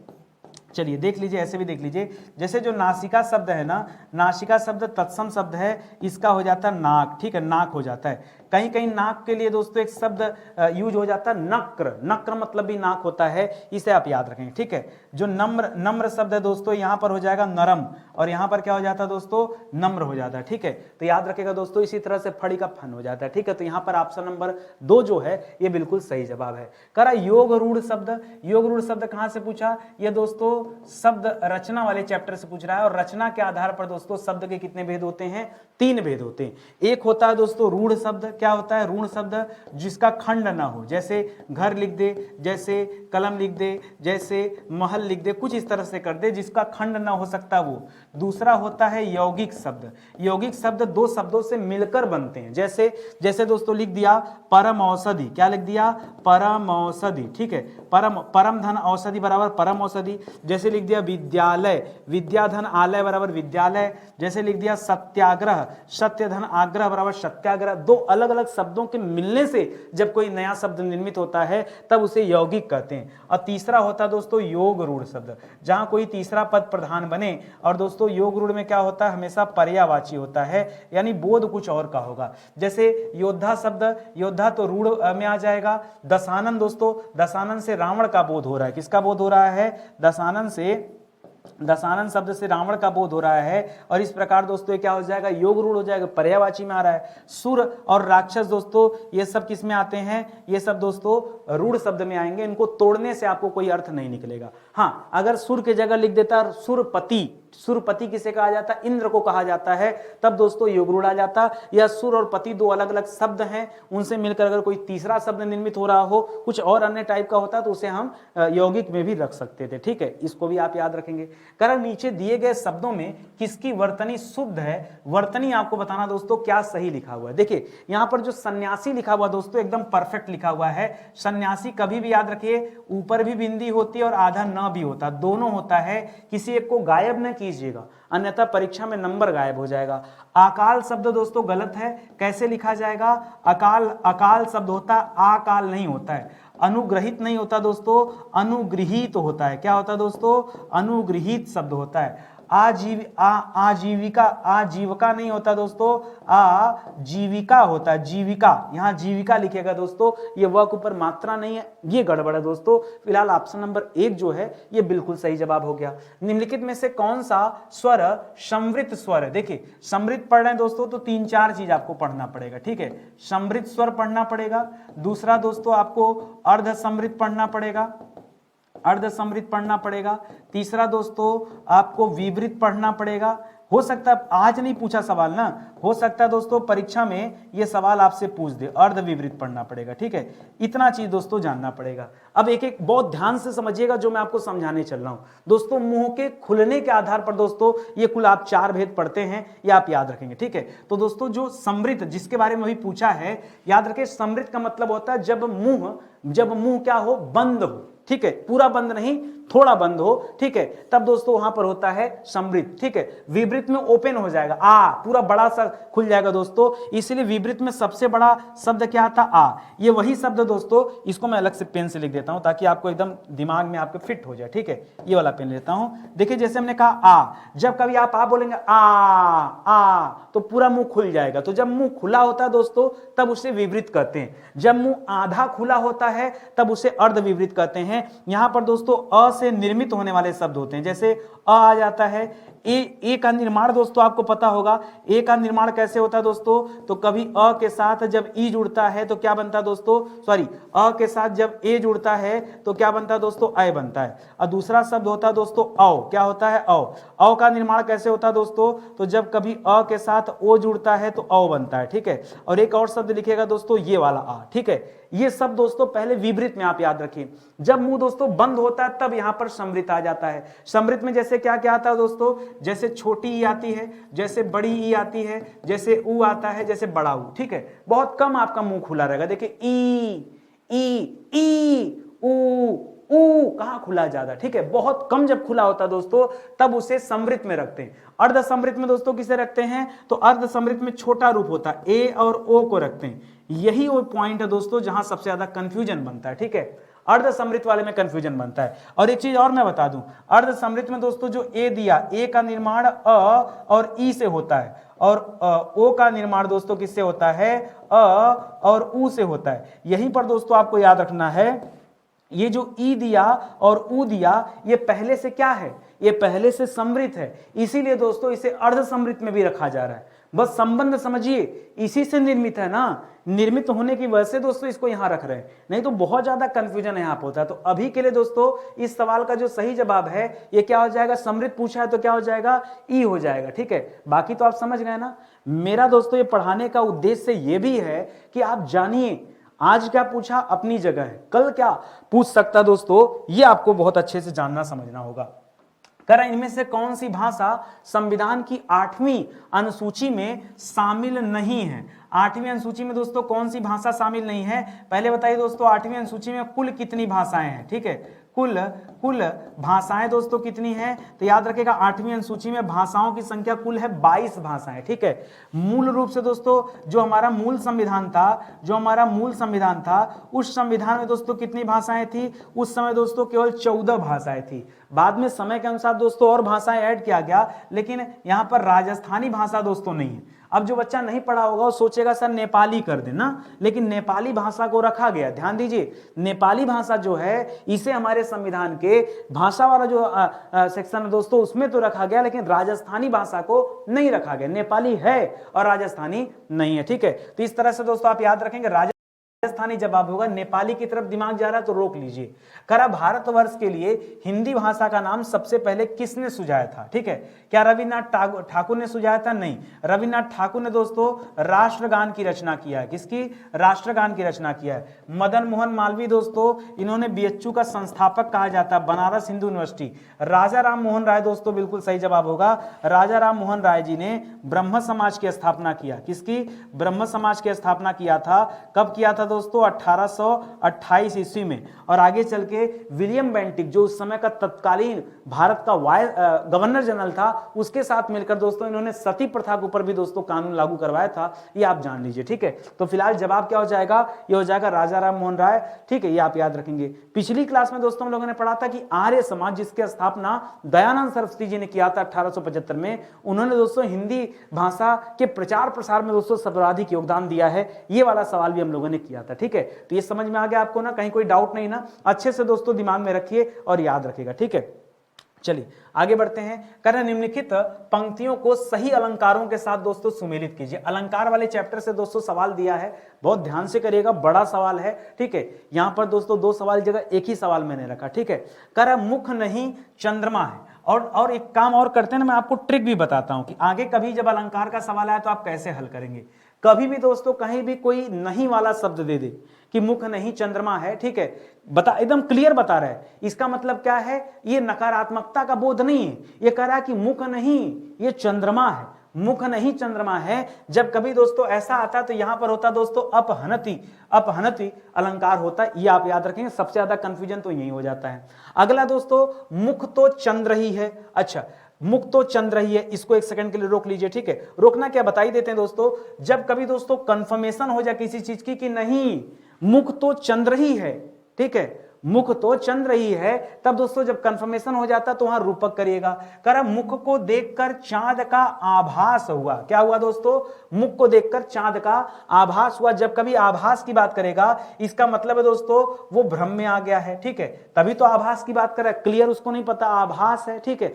चलिए देख लीजिए, ऐसे भी देख लीजिए, जैसे जो नासिका शब्द है ना, नासिका शब्द तत्सम शब्द है, इसका हो जाता है नाक, ठीक है, नाक हो जाता है। कहीं कहीं नाक के लिए दोस्तों एक शब्द यूज हो जाता है नक्र, नक्र मतलब भी नाक होता है, इसे आप याद रखेंगे, ठीक है। जो नम्र, नम्र शब्द है दोस्तों यहाँ पर हो जाएगा नरम, और यहाँ पर क्या हो जाता है दोस्तों, नम्र हो जाता है, ठीक है। तो याद रखेगा दोस्तों, इसी तरह से फड़ी का फन हो जाता है, ठीक है। तो यहाँ पर ऑप्शन नंबर 2 जो है ये बिल्कुल सही जवाब है। करा योग रूढ़ शब्द, योग रूढ़ शब्द कहां से पूछा, ये दोस्तों शब्द रचना वाले चैप्टर से पूछ रहा है, और रचना के आधार पर दोस्तों शब्द के कितने भेद होते हैं, 3 भेद होते हैं। एक होता है दोस्तों रूढ़ शब्द, क्या होता है रूढ़ शब्द, जिसका खंड ना हो, जैसे घर लिख दे, जैसे कलम लिख दे, जैसे महल लिख दे, कुछ इस तरह से कर दे जिसका खंड ना हो सकता वो। दूसरा होता है यौगिक शब्द, यौगिक शब्द 2 शब्दों से मिलकर बनते हैं, जैसे जैसे दोस्तों लिख दिया परम औषधि, क्या लिख दिया, परम औषधि, ठीक है। परम, परम धन औषधि बराबर परम औषधि। जैसे लिख दिया विद्यालय, विद्या धन आलय बराबर विद्यालय। जैसे लिख दिया सत्याग्रह, सत्य धन आग्रह बराबर सत्याग्रह। 2 अलग अलग शब्दों के मिलने से जब कोई नया शब्द निर्मित होता है तब उसे यौगिक कहते हैं। और तीसरा होता है दोस्तों योग रूढ़ शब्द, जहां कोई तीसरा पद प्रधान बने, और दोस्तों योग रूढ़ में क्या होता है, हमेशा पर्यायवाची होता है, यानी बोध कुछ और का होगा। जैसे योद्धा शब्द, योद्धा तो रूढ़ में आ जाएगा। दशानन दोस्तों, दशानन से रावण का बोध हो रहा है, किसका बोध हो रहा है, दशानन से, दशानन शब्द से रावण का बोध हो रहा है, और इस प्रकार दोस्तों क्या हो जाएगा, योग रूढ़ हो जाएगा, पर्यायवाची में आ रहा है। सुर और राक्षस दोस्तों ये सब किस में आते हैं, ये सब दोस्तों रूढ़ शब्द में आएंगे, इनको तोड़ने से आपको कोई अर्थ नहीं निकलेगा। हाँ, अगर सुर के जगह लिख देता सुरपति, सुरपति किसे कहा जाता है, इंद्र को कहा जाता है, तब दोस्तों योग रूढ़ आ जाता। या सुर और पति 2 अलग अलग शब्द हैं, उनसे मिलकर अगर कोई तीसरा शब्द निर्मित हो रहा हो, कुछ और अन्य टाइप का होता तो उसे हम यौगिक में भी रख सकते थे, ठीक है। इसको भी आप याद रखेंगे। कारण नीचे दिए गए शब्दों में किसकी वर्तनी शुद्ध है, वर्तनी आपको बताना दोस्तों क्या सही लिखा हुआ है। देखिए यहां पर जो सन्यासी लिखा हुआ दोस्तों एकदम परफेक्ट लिखा हुआ है। सन्यासी कभी भी याद रखिए ऊपर भी बिंदी होती है और आधा न भी होता, दोनों होता है, किसी एक को गायब न कीजिएगा अन्यथा परीक्षा में नंबर गायब हो जाएगा। अकाल शब्द दोस्तों गलत है, कैसे लिखा जाएगा, अकाल, अकाल शब्द होता है, आकाल नहीं होता है। अनुग्रहित नहीं होता दोस्तों, अनुगृहीत होता है। क्या होता है दोस्तों, अनुगृहीत शब्द होता है। आजीविका, आजीविका नहीं होता दोस्तों, आजीविका होता है, जीविका, यहाँ जीविका लिखेगा दोस्तों, ये व के ऊपर मात्रा नहीं है, ये गड़बड़ है दोस्तों। फिलहाल ऑप्शन नंबर 1 जो है ये बिल्कुल सही जवाब हो गया। निम्नलिखित में से कौन सा स्वर समृत स्वर है, देखिए समृत पढ़ रहे हैं दोस्तों तो 3-4 चीज आपको पढ़ना पड़ेगा, ठीक है। समृत स्वर पढ़ना पड़ेगा, दूसरा दोस्तों आपको अर्ध समृत पढ़ना पड़ेगा, अर्ध समृत पढ़ना पड़ेगा, तीसरा दोस्तों आपको विवृत पढ़ना पड़ेगा। हो सकता है आज नहीं पूछा सवाल ना, हो सकता है दोस्तों परीक्षा में ये सवाल आपसे पूछ दे, अर्ध विवृत पढ़ना पड़ेगा, ठीक है। इतना चीज दोस्तों जानना पड़ेगा। अब एक एक बहुत ध्यान से समझिएगा जो मैं आपको समझाने चल रहा हूं दोस्तों। मुंह के खुलने के आधार पर दोस्तों ये कुल आप 4 भेद पढ़ते हैं, ये आप याद रखेंगे, ठीक है। तो दोस्तों जो समृत जिसके बारे में अभी पूछा है, याद रखें समृत का मतलब होता है जब मुंह क्या हो, बंद हो, ठीक है, पूरा बंद नहीं, थोड़ा बंद हो, ठीक है, तब दोस्तों वहां पर होता है समृत, ठीक है। विवृत में ओपन हो जाएगा, पूरा बड़ा सा खुल जाएगा दोस्तों, इसलिए विवृत में सबसे बड़ा शब्द क्या आता, ये वही शब्द दोस्तों, इसको मैं अलग से पेन से लिख देता हूं ताकि आपको एकदम दिमाग में आपके फिट हो जाए, ठीक है। ये वाला पेन लेता हूं, देखिए जैसे हमने कहा जब कभी आप बोलेंगे तो पूरा मुंह खुल जाएगा, तो जब मुंह खुला होता है दोस्तों तब उसे विवृत कहते हैं। जब मुंह आधा खुला होता है तब उसे अर्ध विवृत कहते हैं। यहां पर दोस्तों अ से निर्मित होने वाले शब्द होते हैं, जैसे आ जाता है, ए का निर्माण दोस्तों आपको पता होगा, ए का निर्माण कैसे होता है दोस्तों, तो कभी अ के साथ जब ई जुड़ता है तो क्या बनता है दोस्तों, सॉरी अ के साथ जब ए जुड़ता है तो क्या बनता है दोस्तों, अय बनता है। और दूसरा शब्द होता है दोस्तों औ, क्या होता है औ का निर्माण कैसे होता है दोस्तों, तो जब कभी अ के साथ ओ जुड़ता है तो औ बनता है, ठीक है। और एक और शब्द लिखेगा दोस्तों ये वाला ठीक है। ये सब दोस्तों पहले विवृत में आप याद रखिए, जब मुंह दोस्तों बंद होता है तब यहां पर समृत आ जाता है। समृत में जैसे क्या क्या आता है दोस्तों, जैसे छोटी ई आती है, जैसे बड़ी ई आती है, जैसे ऊ आता है, जैसे बड़ा ऊ, ठीक है। बहुत कम आपका मुंह खुला रहेगा, देखिए ई ऊ कहां खुला ज्यादा, ठीक है, बहुत कम जब खुला होता है दोस्तों तब उसे समृत में रखते हैं। अर्ध समृत में दोस्तों किसे रखते हैं, तो अर्ध समृत में छोटा रूप होता है, ए और ओ को रखते हैं। यही वो पॉइंट है दोस्तों जहां सबसे ज्यादा कंफ्यूजन बनता है, ठीक है। अर्ध समृत वाले में कंफ्यूजन बनता है। और एक चीज और मैं बता दूं, अर्ध समृत में दोस्तों जो ए दिया, ए का निर्माण अ और ई से होता है, और ओ का निर्माण दोस्तों किससे होता है, अ और उ से होता है। यहीं पर दोस्तों आपको याद रखना है, ये जो ई दिया और उ दिया ये पहले से क्या है, ये पहले से समृत है, इसीलिए दोस्तों इसे अर्ध समृत में भी रखा जा रहा है। बस संबंध समझिए, इसी से निर्मित है ना, निर्मित होने की वजह से दोस्तों इसको यहां रख रहे हैं, नहीं तो बहुत ज्यादा कंफ्यूजन यहां पर होता है। तो अभी के लिए दोस्तों इस सवाल का जो सही जवाब है ये क्या हो जाएगा, समृत पूछा है तो क्या हो जाएगा, ई हो जाएगा। ठीक है, बाकी तो आप समझ गए ना। मेरा दोस्तों ये पढ़ाने का उद्देश्य ये भी है कि आप जानिए आज क्या पूछा अपनी जगह है, कल क्या पूछ सकता है दोस्तों, ये आपको बहुत अच्छे से जानना समझना होगा। करा इनमें से कौन सी भाषा संविधान की 8वीं अनुसूची में शामिल नहीं है। 8वीं अनुसूची में दोस्तों कौन सी भाषा शामिल नहीं है, पहले बताइए दोस्तों 8वीं अनुसूची में कुल कितनी भाषाएं हैं। ठीक है, कुल भाषाएं दोस्तों कितनी हैं, तो याद रखिएगा 8वीं अनुसूची में भाषाओं की संख्या कुल है 22 भाषाएं। ठीक है, मूल रूप से दोस्तों जो हमारा मूल संविधान था, उस संविधान में दोस्तों कितनी भाषाएं थी, उस समय दोस्तों केवल 14 भाषाएं थी। बाद में समय के अनुसार दोस्तों और भाषाएं ऐड किया गया, लेकिन यहां पर राजस्थानी भाषा दोस्तों नहीं है। अब जो बच्चा नहीं पढ़ा होगा वो सोचेगा सर नेपाली कर देना, लेकिन नेपाली भाषा को रखा गया। ध्यान दीजिए, नेपाली भाषा जो है इसे हमारे संविधान के भाषा वाला जो सेक्शन है दोस्तों उसमें तो रखा गया, लेकिन राजस्थानी भाषा को नहीं रखा गया। नेपाली है और राजस्थानी नहीं है। ठीक है, तो इस तरह से दोस्तों आप याद रखेंगे राजस्थानी जवाब होगा, नेपाली की तरफ दिमाग जा रहा है तो रोक लीजिए। करा भारतवर्ष के लिए हिंदी भाषा का नाम सबसे पहले किसने सुझाया था। ठीक है, क्या रविन्द्रनाथ ठाकुर ने सुझाया था, नहीं, रविन्द्रनाथ ठाकुर ने दोस्तों राष्ट्रगान की रचना किया है। किसकी, राष्ट्रगान की रचना किया है। मदन मोहन मालवीय दोस्तों इन्होंने बीएचयू का संस्थापक कहा जाता है, बनारस हिंदू यूनिवर्सिटी। राजा राम मोहन राय दोस्तों बिल्कुल सही जवाब होगा, राजा राम मोहन राय जी ने ब्रह्म समाज की स्थापना किया। किसकी, ब्रह्म समाज की स्थापना किया था। कब किया था दोस्तों, 1828 ईस्वी में। और आगे चल के विलियम बेंटिक जो उस समय का तत्कालीन भारत का गवर्नर जनरल था, उसके साथ मिलकर दोस्तों इन्होंने सती प्रथा के ऊपर भी दोस्तों कानून लागू करवाया था, ये आप जान लीजिए। ठीक है, तो फिलहाल जवाब क्या हो जाएगा, ये हो जाएगा राजा राम मोहन राय। ठीक है, ये आप याद रखेंगे। पिछली क्लास में दोस्तों हम लोगों ने पढ़ा था कि आर्य समाज जिसकी स्थापना दयानंद सरस्वती जी ने किया था 1875 में, उन्होंने दोस्तों हिंदी भाषा के प्रचार प्रसार में दोस्तों सर्वाधिक योगदान दिया है। ये वाला सवाल भी हम लोगों ने किया था। ठीक है, तो ये समझ में आ गया आपको ना, कहीं कोई डाउट नहीं ना, अच्छे से दोस्तों दिमाग में रखिए और याद रखिएगा। ठीक है, चलिए आगे बढ़ते हैं। कह रहे निम्नलिखित पंक्तियों को सही अलंकारों के साथ दोस्तों सुमेलित कीजिए। अलंकार वाले चैप्टर से दोस्तों सवाल दिया है, बहुत ध्यान से करिएगा, बड़ा सवाल है। ठीक है, यहां पर दोस्तों 2 सवाल की जगह एक ही सवाल मैंने रखा। ठीक है, कह रहा मुख नहीं चंद्रमा है। और एक काम और करते हैं ना, मैं आपको ट्रिक भी बताता हूं कि आगे कभी जब अलंकार का सवाल आए तो आप कैसे हल करेंगे। कभी भी दोस्तों कहीं भी कोई नहीं वाला शब्द दे दे कि मुख नहीं चंद्रमा है, ठीक है, बता एकदम क्लियर बता रहा है, इसका मतलब क्या है, ये नकारात्मकता का बोध नहीं है, ये कह रहा है कि मुख नहीं ये चंद्रमा है, मुख नहीं चंद्रमा है। जब कभी दोस्तों ऐसा आता तो यहां पर होता दोस्तों अपहनति, अपहनति अलंकार होता है, ये आप याद रखेंगे। सबसे ज्यादा कंफ्यूजन तो यही हो जाता है। अगला दोस्तों मुख तो चंद्र ही है। अच्छा, मुख तो चंद्र ही है, इसको एक सेकंड के लिए रोक लीजिए। ठीक है, रोकना क्या बता ही देते हैं दोस्तों। जब कभी दोस्तों कंफर्मेशन हो जाए किसी चीज की कि नहीं मुख तो चंद्र ही है, ठीक है, मुख तो चंद्र ही है, तब दोस्तों जब कंफर्मेशन हो जाता तो वहां रूपक करिएगा। कर मुख को देखकर चांद का आभास हुआ। क्या हुआ दोस्तों, मुख को देखकर चांद का आभास हुआ। जब कभी आभास की बात करेगा इसका मतलब है दोस्तों वो भ्रम में आ गया है, ठीक है, तभी तो आभास की बात करे। क्लियर, उसको नहीं पता आभास है, ठीक है,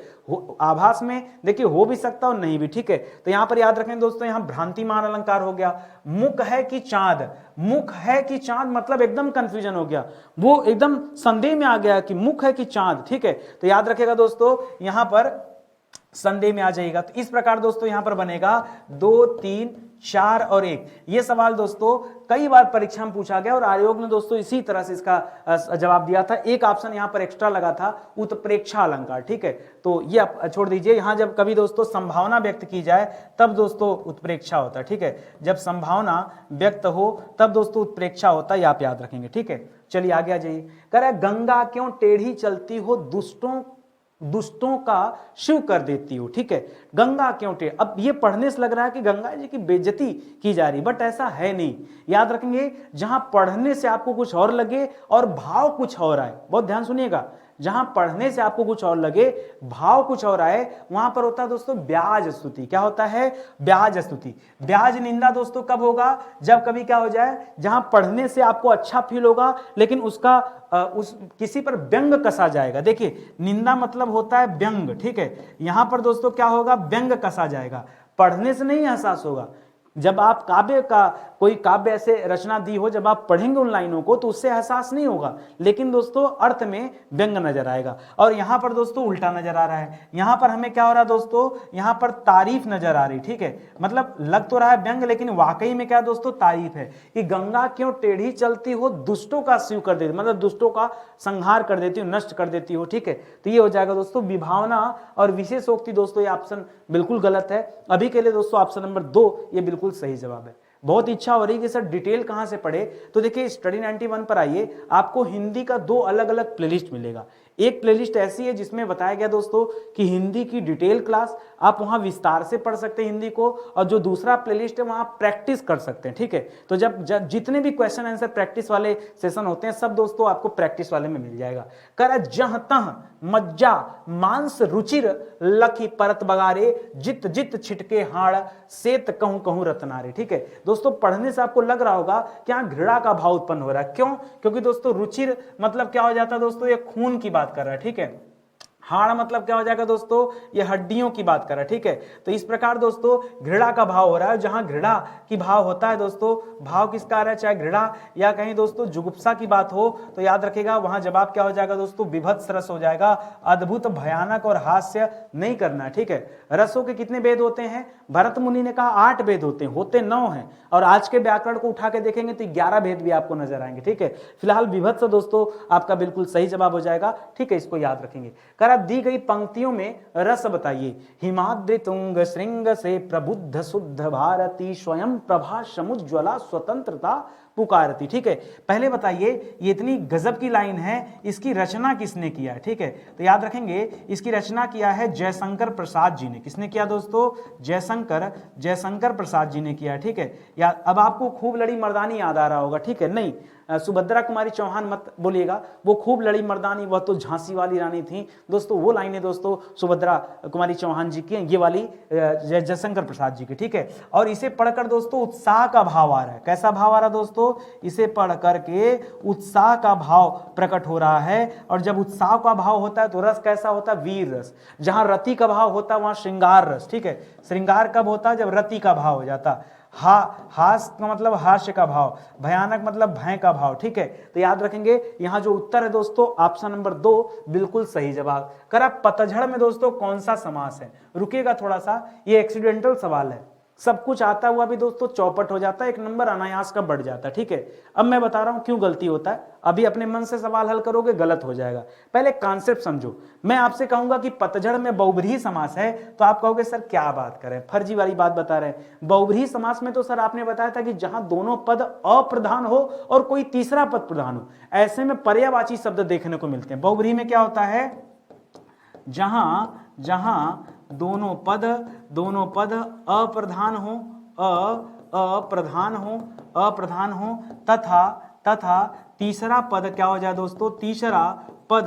आभास में देखिए हो भी सकता और नहीं भी, ठीक है। तो यहां पर याद रखें दोस्तों, यहां भ्रांतिमान अलंकार हो गया। मुख है कि चांद, मुख है कि चांद मतलब एकदम कंफ्यूजन हो गया, वो एकदम संदेह में आ गया कि मुख है कि चांद, ठीक है। तो याद रखेगा दोस्तों यहां पर संदेह में आ जाएगा। तो इस प्रकार दोस्तों यहां पर बनेगा 2, 3, 4 और 1। ये सवाल दोस्तों कई बार परीक्षा में पूछा गया और आयोग ने दोस्तों इसी तरह से इसका जवाब दिया था। एक ऑप्शन यहां पर एक्स्ट्रा लगा था, उत्प्रेक्षा अलंकार, ठीक है। तो ये आप छोड़ दीजिए। यहां जब कभी दोस्तों संभावना व्यक्त की जाए तब दोस्तों उत्प्रेक्षा होता है, ठीक है, जब संभावना व्यक्त हो तब दोस्तों उत्प्रेक्षा होता है, ये आप याद रखेंगे, ठीक है। चलिए आगे आ जाइए। कह रहा है गंगा क्यों टेढ़ी चलती हो, दुष्टों का शिव कर देती हो, ठीक है, गंगा क्यों टेढ़ी। अब ये पढ़ने से लग रहा है कि गंगा जी की बेइज्जती की जा रही, बट ऐसा है नहीं। याद रखेंगे, जहां पढ़ने से आपको कुछ और लगे और भाव कुछ और आए, बहुत ध्यान सुनिएगा, जहां पढ़ने से आपको कुछ और लगे, भाव कुछ और आए, वहां पर होता है दोस्तों ब्याज स्तुति। क्या होता है? ब्याज स्तुति। ब्याज निंदा दोस्तों कब होगा? जब कभी क्या हो जाए, जहां पढ़ने से आपको अच्छा फील होगा लेकिन उसका उस किसी पर व्यंग कसा जाएगा। देखिए निंदा मतलब होता है व्यंग, ठीक है। यहां पर दोस्तों क्या होगा? व्यंग कसा जाएगा। पढ़ने से नहीं एहसास होगा। जब आप काव्य का कोई काव्य ऐसे रचना दी हो, जब आप पढ़ेंगे उन लाइनों को तो उससे एहसास नहीं होगा, लेकिन दोस्तों अर्थ में व्यंग नजर आएगा। और यहां पर दोस्तों उल्टा नजर आ रहा है। यहां पर हमें क्या हो रहा है दोस्तों? यहां पर तारीफ नजर आ रही, ठीक है। मतलब लग तो रहा है व्यंग, लेकिन वाकई में क्या दोस्तों? तारीफ है कि गंगा क्यों टेढ़ी चलती हो, दुष्टों का शिव कर देती, मतलब दुष्टों का संहार कर देती हो, नष्ट कर देती हो, ठीक है। तो ये हो जाएगा दोस्तों विभावना और विशेषोक्ति। दोस्तों ये ऑप्शन बिल्कुल गलत है। अभी के लिए दोस्तों ऑप्शन नंबर 2 ये बिल्कुल सही जवाब है। बहुत इच्छा हो रही है कि सर डिटेल कहां से पढ़े, तो देखिए स्टडी 91 पर आइए, आपको हिंदी का 2 अलग अलग प्लेलिस्ट मिलेगा। एक प्लेलिस्ट ऐसी है जिसमें बताया गया दोस्तों कि हिंदी की डिटेल क्लास, आप वहां विस्तार से पढ़ सकते हैं हिंदी को, और जो दूसरा प्लेलिस्ट है वहां प्रैक्टिस कर सकते हैं, ठीक है। तो जब जितने भी क्वेश्चन आंसर प्रैक्टिस वाले सेशन होते हैं सब दोस्तों आपको प्रैक्टिस वाले में मिल जाएगा। कर जह तह मज्जा मांस रुचिर लखी परत बगारे, जित जित छिटके हाड़ सेत कहूं कहूं रतनारे, ठीक है। दोस्तों पढ़ने से आपको लग रहा होगा कि यहां घृणा का भाव उत्पन्न हो रहा है। क्यों? क्योंकि दोस्तों रुचिर मतलब क्या हो जाता है दोस्तों? ये खून की बात कर रहा है, ठीक है। हाड़ मतलब क्या हो जाएगा दोस्तों? ये हड्डियों की बात कर रहा है, ठीक है। तो इस प्रकार दोस्तों घृणा का भाव हो रहा है। जहां घृणा की भाव होता है दोस्तों, भाव किसका आ रहा है, चाहे घृणा या कहीं दोस्तों जुगुप्सा की बात हो, तो याद रखिएगा वहां जवाब क्या हो जाएगा दोस्तों? विभत्स रस हो जाएगा। अद्भुत, भयानक और हास्य नहीं करना है, ठीक है। रसों के कितने भेद होते हैं? भरत मुनि ने कहा 8 भेद होते हैं, होते 9 हैं, और आज के व्याकरण को उठा के देखेंगे तो 11 भेद भी आपको नजर आएंगे, ठीक है। फिलहाल विभत्स दोस्तों आपका बिल्कुल सही जवाब हो जाएगा, ठीक है। इसको याद रखेंगे। दी गई पंक्तियों में रस बताइए। हिमाद्रि तुंग श्रृंग से प्रबुद्ध शुद्ध भारती, स्वयं प्रभा समुज्ज्वला स्वतंत्रता पुकारती, ठीक है। पहले बताइए ये इतनी गजब की लाइन है, इसकी रचना किसने किया है, ठीक है। तो याद रखेंगे इसकी रचना किया है जयशंकर प्रसाद जी ने। किसने किया दोस्तों? जयशंकर प्रसाद जी ने किया, ठीक है। या अब आपको खूब लड़ी मर्दानी याद आ रहा होगा, ठीक है। नहीं, सुभद्रा कुमारी चौहान मत बोलिएगा, वो खूब लड़ी मर्दानी वह तो झांसी वाली रानी थी दोस्तों। वो लाइनें दोस्तों सुभद्रा कुमारी चौहान जी की, ये वाली जयशंकर प्रसाद जी की, ठीक है। और इसे पढ़कर दोस्तों उत्साह का भाव आ रहा है। कैसा भाव आ रहा है दोस्तों? इसे पढ़ करके उत्साह का भाव प्रकट हो रहा है। और जब उत्साह का भाव होता है तो रस कैसा होता है? वीर रस। जहां रति का भाव होता है वहां श्रृंगार रस, ठीक है। श्रृंगार कब होता है? जब रति का भाव हो जाता। हास का मतलब हास्य का भाव, भयानक मतलब भय का भाव, ठीक है। तो याद रखेंगे यहां जो उत्तर है दोस्तों ऑप्शन नंबर 2 बिल्कुल सही जवाब। करा पतझड़ में दोस्तों कौन सा समास है? रुकिएगा थोड़ा सा, ये एक्सीडेंटल सवाल है, सब कुछ आता हुआ भी दोस्तों चौपट हो जाता है, 1 नंबर अनायास का बढ़ जाता है, ठीक है। अब मैं बता रहा हूं क्यों गलती होता है। अभी अपने मन से सवाल हल करोगे गलत हो जाएगा। पहले कॉन्सेप्ट समझो। मैं आपसे कहूंगा कि पतझड़ में बहुब्रीहि समास है, तो आप कहोगे सर क्या बात करें, फर्जी वाली बात बता रहे हैं। बहुब्रीहि समास में तो सर आपने बताया था कि जहां दोनों पद अप्रधान हो और कोई तीसरा पद प्रधान हो, ऐसे में पर्यायवाची शब्द देखने को मिलते हैं। बहुब्रीहि में क्या होता है? जहां दोनों पद अप्रधान हो तथा तीसरा पद क्या हो जाए दोस्तों? तीसरा पद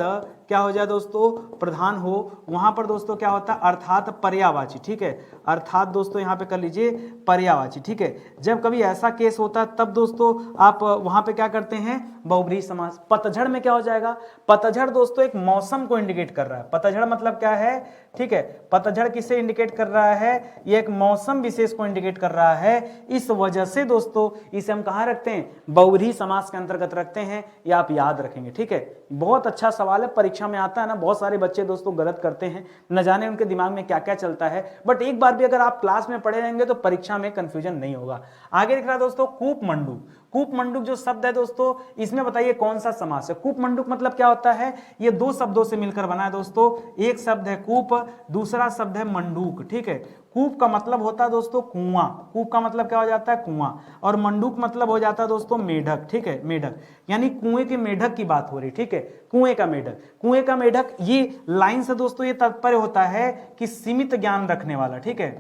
क्या हो जाए दोस्तों? प्रधान हो, वहां पर दोस्तों क्या होता है? अर्थात पर्यायवाची, ठीक है। अर्थात दोस्तों यहां पे कर लीजिए पर्यायवाची, ठीक है। जब कभी ऐसा केस होता है तब दोस्तों आप वहां पे क्या करते हैं? बहुब्रीहि समास। पतझड़ में क्या हो जाएगा? पतझड़ दोस्तों एक मौसम को इंडिकेट कर रहा है। पतझड़ मतलब क्या है? ठीक है, पतझड़ किसे इंडिकेट कर रहा है? ये एक मौसम विशेष को इंडिकेट कर रहा है। इस वजह से दोस्तों इसे हम कहां रखते हैं? बहुब्रीहि समास के अंतर्गत रखते हैं। ये आप याद रखेंगे, ठीक है। बहुत अच्छा सवाल है, परीक्षा में आता है ना, बहुत सारे बच्चे दोस्तों गलत करते हैं, न जाने उनके दिमाग में क्या क्या चलता है। बट एक बार भी अगर आप क्लास में पढ़े रहेंगे तो परीक्षा में कंफ्यूजन नहीं होगा। आगे दिख रहा है दोस्तों कूप मंडूक। कूप मंडूक जो शब्द है दोस्तों, इसमें बताइए कौन सा समास है? कूप मंडूक मतलब क्या होता है? ये 2 शब्दों से मिलकर बना है दोस्तों। एक शब्द है कूप, दूसरा शब्द है मंडूक, ठीक है। कूप का मतलब होता है दोस्तों कुआं। कूप का मतलब क्या हो जाता है? कुआं। और मंडूक मतलब हो जाता है दोस्तों मेढक, ठीक है। मेढक यानी कुएं के मेढक की बात हो रही, ठीक है। कुएं का मेढक, कुएं का मेढक, ये लाइन से दोस्तों ये तात्पर्य होता है कि सीमित ज्ञान रखने वाला, ठीक है।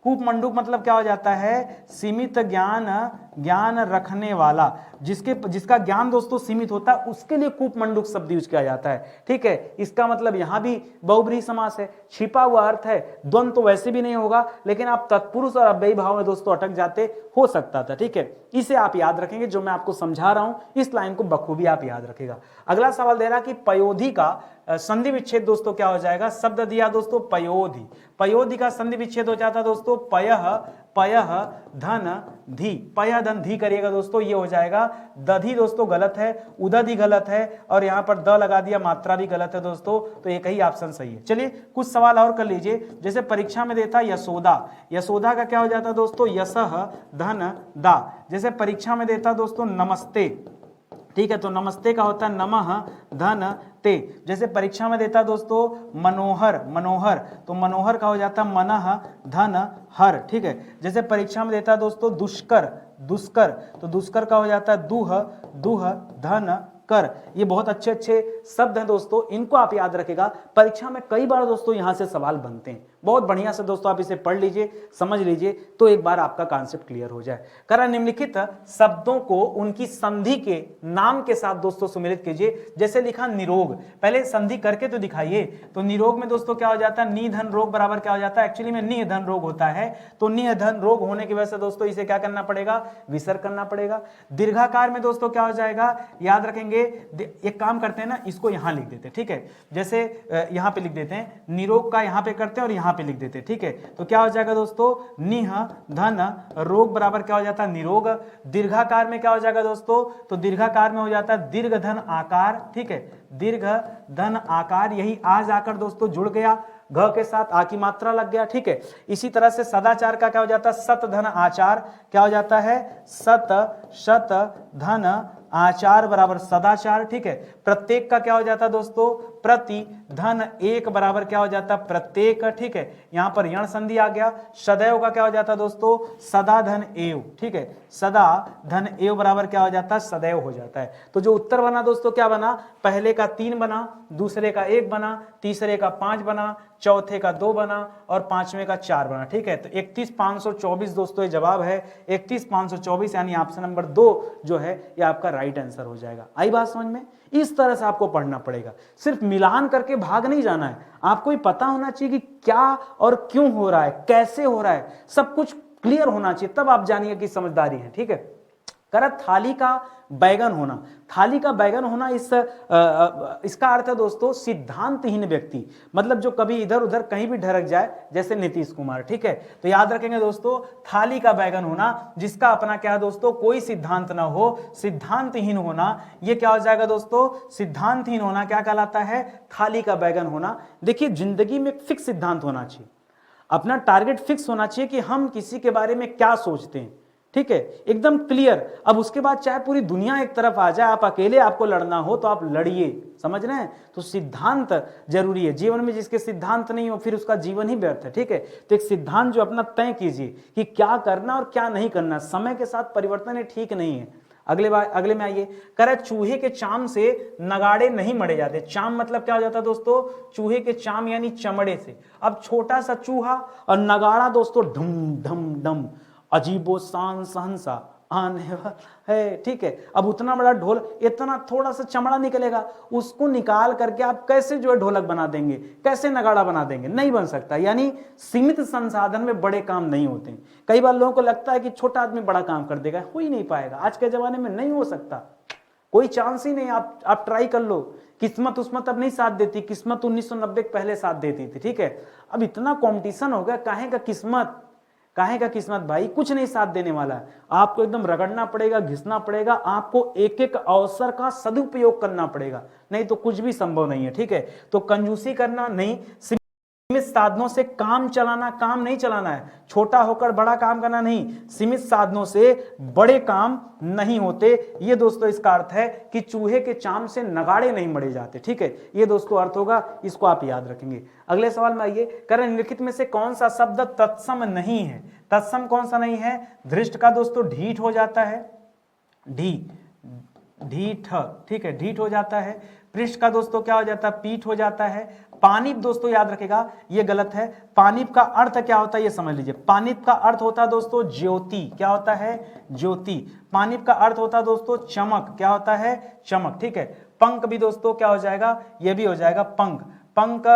कूप मंडूक मतलब क्या हो जाता है, सीमित ज्ञान रखने वाला, जिसका ज्ञान दोस्तों सीमित होता है उसके लिए कूप मंडूक शब्द यूज किया जाता है। ठीक है, इसका मतलब यहां भी बहुब्रीहि समास है, छिपा हुआ अर्थ है, द्वंद्व तो वैसे भी नहीं होगा, लेकिन आप तत्पुरुष और अव्ययी भाव में दोस्तों अटक जाते, हो सकता था। ठीक है, इसे आप याद रखेंगे, जो मैं आपको समझा रहा हूं इस लाइन को बखूबी आप याद रखेगा। अगला सवाल दे रहा कि पयोधि का संधि विच्छेद दोस्तों क्या हो जाएगा, शब्द दिया दोस्तों पयोधि, पयोधि का संधि विच्छेद हो जाता दोस्तों पयः, पयः धन धी, पयः धन धी करिएगा दोस्तों, ये हो जाएगा दधी दोस्तों गलत है, उदधि गलत है, और यहां पर द लगा दिया, मात्रा भी गलत है दोस्तों, तो एक ही ऑप्शन सही है। चलिए कुछ सवाल और कर लीजिए, जैसे परीक्षा में देता यशोदा, यशोदा का क्या हो जाता दोस्तों यशः धन दा, जैसे परीक्षा में देता दोस्तों नमस्ते, ठीक है, तो नमस्ते का होता है नमः धन ते, जैसे परीक्षा में देता दोस्तों मनोहर, मनोहर, तो मनोहर का हो जाता मनः धन हर। ठीक है, जैसे परीक्षा में देता दोस्तों दुष्कर, दुष्कर, तो दुष्कर का हो जाता है दुह, दुह धन कर। ये बहुत अच्छे अच्छे शब्द हैं दोस्तों, इनको आप याद रखेगा, परीक्षा में कई बार दोस्तों यहां से सवाल बनते हैं, बहुत बढ़िया से दोस्तों आप इसे पढ़ लीजिए, समझ लीजिए, तो एक बार आपका कॉन्सेप्ट क्लियर हो जाए। करा निम्नलिखित शब्दों को उनकी संधि के नाम के साथ दोस्तों सुमेलित कीजिए। जैसे लिखा निरोग, पहले संधि करके तो दिखाइए, तो निरोग में दोस्तों क्या हो जाता है, निधन रोग बराबर क्या हो जाता है, एक्चुअली में निधन रोग होता है, तो निधन रोग होने की वजह से दोस्तों इसे क्या करना पड़ेगा, विसर्ग करना पड़ेगा। दीर्घाकार में दोस्तों क्या हो जाएगा, याद रखेंगे, एक काम करते हैं ना, इसको यहां लिख देते हैं। ठीक है, जैसे यहां पे लिख देते हैं, निरोग का यहां पे करते हैं और यहां पे लिख देते हैं। ठीक है, तो क्या हो जाएगा दोस्तों, निह धन रोग बराबर क्या हो जाता है, निरोग। दीर्घाकार में क्या हो जाएगा दोस्तों, तो दीर्घाकार में हो जाता है दीर्घ धन आकार। ठीक है, दीर्घ धन आकार, यही आज आकर दोस्तों जुड़ गया, घ के साथ आ की मात्रा लग गया। ठीक है, इसी तरह से सदाचार का क्या हो जाता है, सत धन आचार, क्या हो जाता है, सत शत धन आचार बराबर सदाचार। ठीक है, प्रत्येक का क्या हो जाता है दोस्तों, प्रति धन एक बराबर क्या हो जाता है, प्रत्येक। ठीक है, यहां पर यण संधि आ गया। सदैव का क्या हो जाता है दोस्तों, सदा धन एव। ठीक है, सदा धन एव बराबर क्या हो जाता है, सदैव हो जाता है। तो जो उत्तर बना दोस्तों क्या बना, पहले का 3 बना, दूसरे का 1 बना, तीसरे का 5 बना, चौथे का 2 बना और पांचवें का 4 बना। ठीक है, तो 31,524 दोस्तों ये जवाब है, 31,524 यानी ऑप्शन नंबर 2 जो है ये आपका राइट आंसर हो जाएगा। आई बात समझ में, इस तरह से आपको पढ़ना पड़ेगा, सिर्फ मिलान करके भाग नहीं जाना है, आपको ये पता होना चाहिए कि क्या और क्यों हो रहा है, कैसे हो रहा है, सब कुछ क्लियर होना चाहिए, तब आप जानिए कि समझदारी है। ठीक है, करा थाली का बैगन होना, थाली का बैगन होना, इसका अर्थ है दोस्तों सिद्धांतहीन व्यक्ति, मतलब जो कभी इधर उधर कहीं भी ढरक जाए, जैसे नीतीश कुमार। ठीक है, तो याद रखेंगे दोस्तों, थाली का बैगन होना, जिसका अपना क्या है दोस्तों, कोई सिद्धांत ना हो, सिद्धांतहीन होना, ये क्या हो जाएगा दोस्तों, सिद्धांतहीन होना क्या कहलाता है, थाली का बैगन होना। देखिए, जिंदगी में एक फिक्स सिद्धांत होना चाहिए, अपना टारगेट फिक्स होना चाहिए कि हम किसी के बारे में क्या सोचते हैं। ठीक है, एकदम क्लियर। अब उसके बाद चाहे पूरी दुनिया एक तरफ आ जाए, आप अकेले आपको लड़ना हो तो आप लड़िए, समझ रहे हैं, तो सिद्धांत जरूरी है जीवन में, जिसके सिद्धांत नहीं हो फिर उसका जीवन ही व्यर्थ है। ठीक है, तो एक सिद्धांत जो अपना तय कीजिए कि क्या करना और क्या नहीं करना, समय के साथ परिवर्तन ये ठीक नहीं है। अगले में आइए, करे चूहे के चाम से नगाड़े नहीं मरे जाते। चाम मतलब क्या हो जाता है दोस्तों, चूहे के चाम यानी चमड़े से। अब छोटा सा चूहा और नगाड़ा दोस्तों ढम ढम ढम, अजीबो शान सहनसा आने वाला है। ठीक है, अब उतना बड़ा ढोल, इतना थोड़ा सा चमड़ा निकलेगा, उसको निकाल करके आप कैसे जो है ढोलक बना देंगे, कैसे नगाड़ा बना देंगे, नहीं बन सकता। यानी सीमित संसाधन में बड़े काम नहीं होते। कई बार लोगों को लगता है कि छोटा आदमी बड़ा काम कर देगा, हो ही नहीं पाएगा, आज के जमाने में नहीं हो सकता, कोई चांस ही नहीं। आप ट्राई कर लो, किस्मत उस्मत अब नहीं साथ देती, किस्मत 1990 के पहले साथ देती थी। ठीक है, अब इतना कंपटीशन हो गया, काहे का किस्मत भाई, कुछ नहीं साथ देने वाला है। आपको एकदम रगड़ना पड़ेगा, घिसना पड़ेगा, आपको एक एक अवसर का सदुपयोग करना पड़ेगा, नहीं तो कुछ भी संभव नहीं है। ठीक है, तो कंजूसी करना नहीं, सीमित साधनों से काम चलाना, काम नहीं चलाना है, छोटा होकर बड़ा काम करना नहीं, सीमित साधनों से बड़े काम नहीं होते। ये दोस्तों इसका अर्थ है कि चूहे के चाम से नगाड़े नहीं मरे जाते। ठीक है, ये दोस्तों अर्थ होगा, इसको आप याद रखेंगे। अगले सवाल में आइए, करण निम्नलिखित में से कौन सा शब्द तत्सम नहीं है। तत्सम कौन सा नहीं है, धृष्ट का दोस्तों ढीठ हो जाता है, ढीठ। ठीक है, ढीठ हो जाता है। पृष्ठ का दोस्तों क्या हो जाता है, पीठ हो जाता है। पानीप दोस्तों याद रखेगा, ये गलत है। पानीप का अर्थ क्या होता है ये समझ लीजिए। पानीप का अर्थ होता है दोस्तों ज्योति, क्या होता है, ज्योति। पानीप का अर्थ होता है दोस्तों चमक, क्या होता है, चमक, ठीक है। पंख भी दोस्तों क्या हो जाएगा, ये भी हो जाएगा पंख। पंख,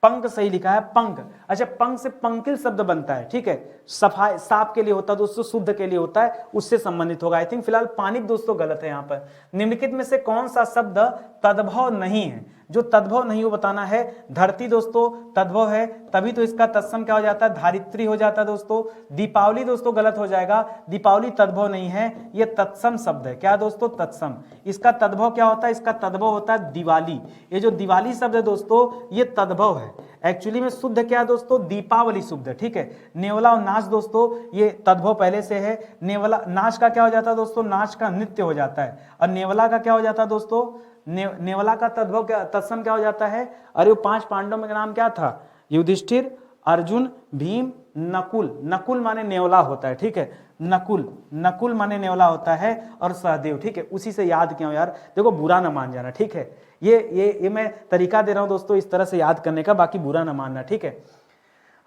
पंख सही लिखा है, पंख। अच्छा, पंख से पंकिल शब्द बनता है, ठीक है। सफाई, साफ के लिए होता है दोस्तों, शुद्ध के लिए होता है, उससे संबंधित होगा। आई थिंक फिलहाल पानीप दोस्तों गलत है यहाँ पर। निम्नलिखित में से कौन सा शब्द तद्भव नहीं है, जो तद्भव नहीं हो बताना है। धरती दोस्तों तद्भव है, तभी तो इसका तत्सम क्या हो जाता है, धारित्री हो जाता है दोस्तों। दीपावली दोस्तों गलत हो जाएगा, दीपावली तद्भव नहीं है, ये तत्सम शब्द है, क्या दोस्तों, तत्सम। इसका तद्भव क्या होता है, इसका तद्भव होता है दिवाली। ये जो दिवाली शब्द है दोस्तों, ये तद्भव है। एक्चुअली में शुद्ध क्या है दोस्तों, दीपावली शुद्ध है, ठीक है। नेवला और नाच दोस्तों ये तद्भव पहले से है। नेवला, नाच का क्या हो जाता है दोस्तों, नाच का नृत्य हो जाता है। और नेवला का क्या हो जाता है दोस्तों, नेवला का तद्भव क्या, तत्सम क्या हो जाता है। अरे वो 5 पांडवों का नाम क्या था, युधिष्ठिर, अर्जुन, भीम, नकुल। नकुल माने नेवला होता है, ठीक है। नकुल, नकुल माने नेवला होता है, और सहदेव, ठीक है। उसी से याद किया यार, देखो बुरा ना मान जाना, ठीक है। ये मैं तरीका दे रहा हूं दोस्तों इस तरह से याद करने का, बाकी बुरा ना मानना, ठीक है।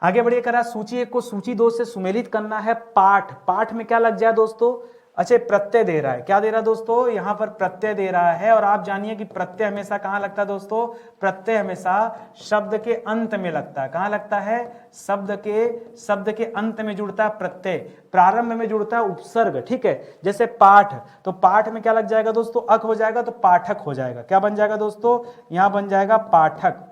आगे बढ़िए, करा सूची 1 को सूची 2 से सुमेलित करना है। पाठ, पाठ में क्या लग जाए दोस्तों, अच्छा प्रत्यय दे रहा है, क्या दे रहा है दोस्तों, यहां पर प्रत्यय दे रहा है। और आप जानिए कि प्रत्यय हमेशा कहां लगता है दोस्तों, प्रत्यय हमेशा शब्द के अंत में लगता है। कहां लगता है, शब्द के अंत में जुड़ता है प्रत्यय, प्रारंभ में जुड़ता है उपसर्ग, ठीक है। जैसे पाठ, तो पाठ में क्या लग जाएगा दोस्तों, अक हो जाएगा, तो पाठक हो जाएगा। क्या बन जाएगा दोस्तों, यहां बन जाएगा पाठक।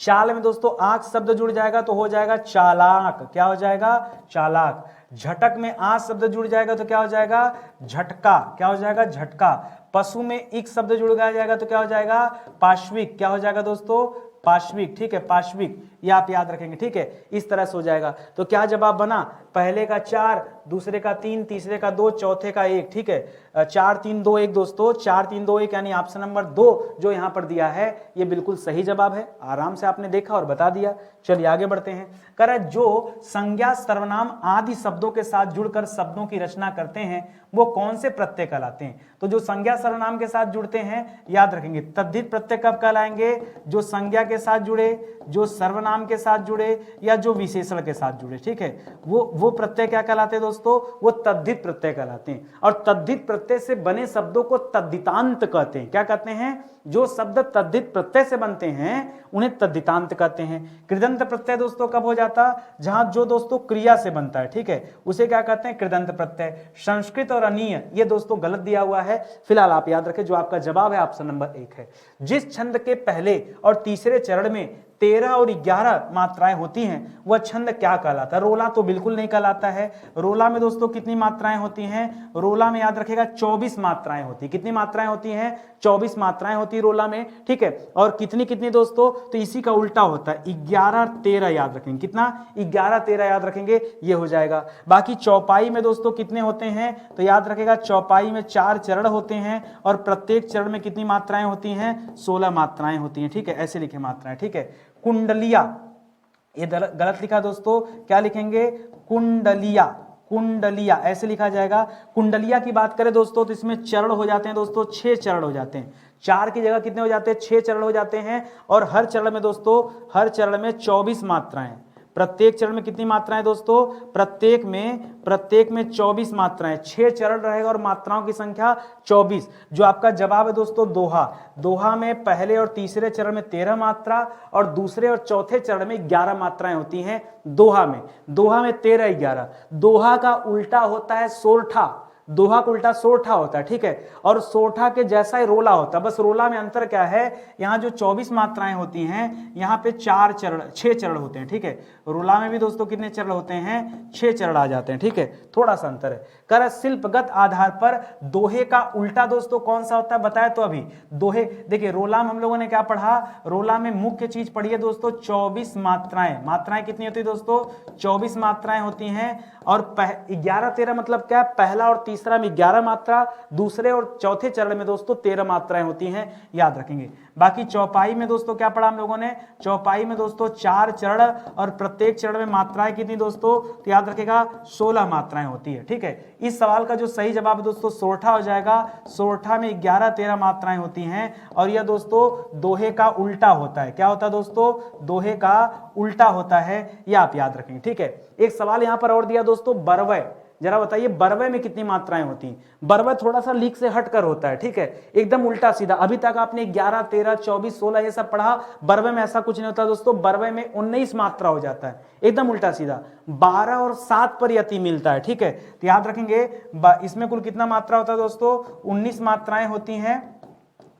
चाल में दोस्तों आंख शब्द जुड़ जाएगा तो हो जाएगा चालाक, क्या हो जाएगा, चालाक। झटक में आ शब्द जुड़ जाएगा तो क्या हो जाएगा, झटका, क्या हो जाएगा, झटका। पशु में इक शब्द जुड़ जाएगा तो क्या हो जाएगा, पाश्विक, क्या हो जाएगा दोस्तों, पाश्विक, ठीक है, पाश्विक। ये आप याद रखेंगे, ठीक है। इस तरह से हो जाएगा। तो क्या जवाब बना, पहले का 4, दूसरे का 3, तीसरे का 2, चौथे का 1, ठीक है। 4 3 2 1 दोस्तों, 4 3 2 1 यानी ऑप्शन नंबर 2 जो यहां पर दिया है ये बिल्कुल सही जवाब है। आराम से आपने देखा और बता दिया। चलिए आगे बढ़ते हैं। कह रहा है जो संज्ञा सर्वनाम आदि शब्दों के साथ जुड़कर शब्दों की रचना करते हैं वो कौन से प्रत्यय कहलाते हैं। तो जो संज्ञा सर्वनाम के साथ जुड़ते हैं याद रखेंगे, तद्धित प्रत्यय कब कहलाएंगे, जो संज्ञा के साथ जुड़े, जो सर्वनाम के साथ जुड़े, या जो विशेषण के साथ जुड़े, ठीक है। वो प्रत्यय क्या कहलाते हैं दोस्तों, वो तद्धित प्रत्यय कहलाते हैं। और तद्धित प्रत्यय से बने शब्दों को तद्धितांत कहते हैं। क्या कहते हैं, जो शब्द तद्धित प्रत्यय से बनते हैं उन्हें तद्धितांत कहते हैं। कृदंत प्रत्यय दोस्तों कब हो जाता, जहां जो दोस्तों क्रिया से बनता है, ठीक है, उसे क्या कहते हैं, कृदंत प्रत्यय। संस्कृत और अनीय ये दोस्तों गलत दिया हुआ है। फिलहाल आप याद रखें, जो आपका जवाब है ऑप्शन नंबर 1 है। जिस छंद के पहले और तीसरे चरण में 13 और 11 मात्राएं होती हैं वह छंद क्या कहलाता है। रोला तो बिल्कुल नहीं कहलाता है। रोला में दोस्तों कितनी मात्राएं होती हैं, रोला में याद रखेगा 24 मात्राएं होती। कितनी मात्राएं होती हैं, 24 मात्राएं होती रोला में, ठीक है। और कितनी कितनी दोस्तों, तो इसी का उल्टा होता है 11 और 13 याद रखेंगे। कितना, 11 13 याद रखेंगे, ये हो जाएगा। बाकी चौपाई में दोस्तों कितने होते हैं, तो याद रखेगा चौपाई में 4 चरण होते हैं और प्रत्येक चरण में कितनी मात्राएं होती हैं, 16 मात्राएं होती हैं, ठीक है। ऐसे लिखे मात्राएं, ठीक है। कुंडलिया, ये गलत लिखा दोस्तों, क्या लिखेंगे, कुंडलिया, कुंडलिया ऐसे लिखा जाएगा। कुंडलिया की बात करें दोस्तों तो इसमें चरण हो जाते हैं दोस्तों, 6 चरण हो जाते हैं। 4 की जगह कितने हो जाते हैं, 6 चरण हो जाते हैं। और हर चरण में दोस्तों, हर चरण में 24 मात्राएं। प्रत्येक चरण में कितनी मात्राएं दोस्तों, प्रत्येक में 24 मात्राएं। 6 चरण रहेगा और मात्राओं की संख्या 24। जो आपका जवाब है दोस्तों दोहा, दोहा में पहले और तीसरे चरण में 13 मात्रा और दूसरे और चौथे चरण में 11 मात्राएं होती हैं। दोहा में 13 11। दोहा का उल्टा होता है सोरठा, दोहा का उल्टा सोरठा होता है, ठीक है। और सोरठा के जैसा ही रोला होता है, बस रोला में अंतर क्या है, यहाँ जो 24 मात्राएं होती हैं यहाँ पे 6 चरण होते हैं, ठीक है। रोला में भी दोस्तों कितने चरण होते हैं, 6 चरण आ जाते हैं, ठीक है। थोड़ा सा अंतर है। कर शिल्पगत आधार पर दोहे का उल्टा दोस्तों कौन सा होता है, बताया तो अभी। दोहे देखिए, रोला में हम लोगों ने क्या पढ़ा, रोला में मुख्य चीज पढ़ी है दोस्तों 24 मात्राएं। मात्राएं कितनी होती है दोस्तों, 24 मात्राएं होती हैं। और 11 13 मतलब क्या, पहला और तीसरा में 11 मात्रा, दूसरे और चौथे चरण में दोस्तों 13 मात्राएं होती हैं, याद रखेंगे। बाकी चौपाई में दोस्तों क्या पढ़ा हम लोगों ने, चौपाई में दोस्तों 4 चरण और प्रत्येक चरण में मात्राएं कितनी दोस्तों, तो याद रखेगा 16 मात्राएं होती है, ठीक है। इस सवाल का जो सही जवाब है दोस्तों सोरठा हो जाएगा। सोरठा में 11-13 मात्राएं होती हैं और यह दोस्तों दोहे का उल्टा होता है। क्या होता है दोस्तों, दोहे का उल्टा होता है, यह आप याद रखेंगे, ठीक है। एक सवाल यहां पर और दिया दोस्तों, बरवय, जरा बताइए बरवे में कितनी मात्राएं होती हैं। बरवे थोड़ा सा लीक से हटकर होता है, ठीक है, एकदम उल्टा सीधा। अभी तक आपने 11, 13, 24, 16 ये सब पढ़ा, बरवे में ऐसा कुछ नहीं होता दोस्तों। बरवे में 19 मात्रा हो जाता है, एकदम उल्टा सीधा। 12 और 7 पर यति मिलता है, ठीक है। तो याद रखेंगे इसमें कुल कितना मात्रा होता है दोस्तों, 19 मात्राएं होती हैं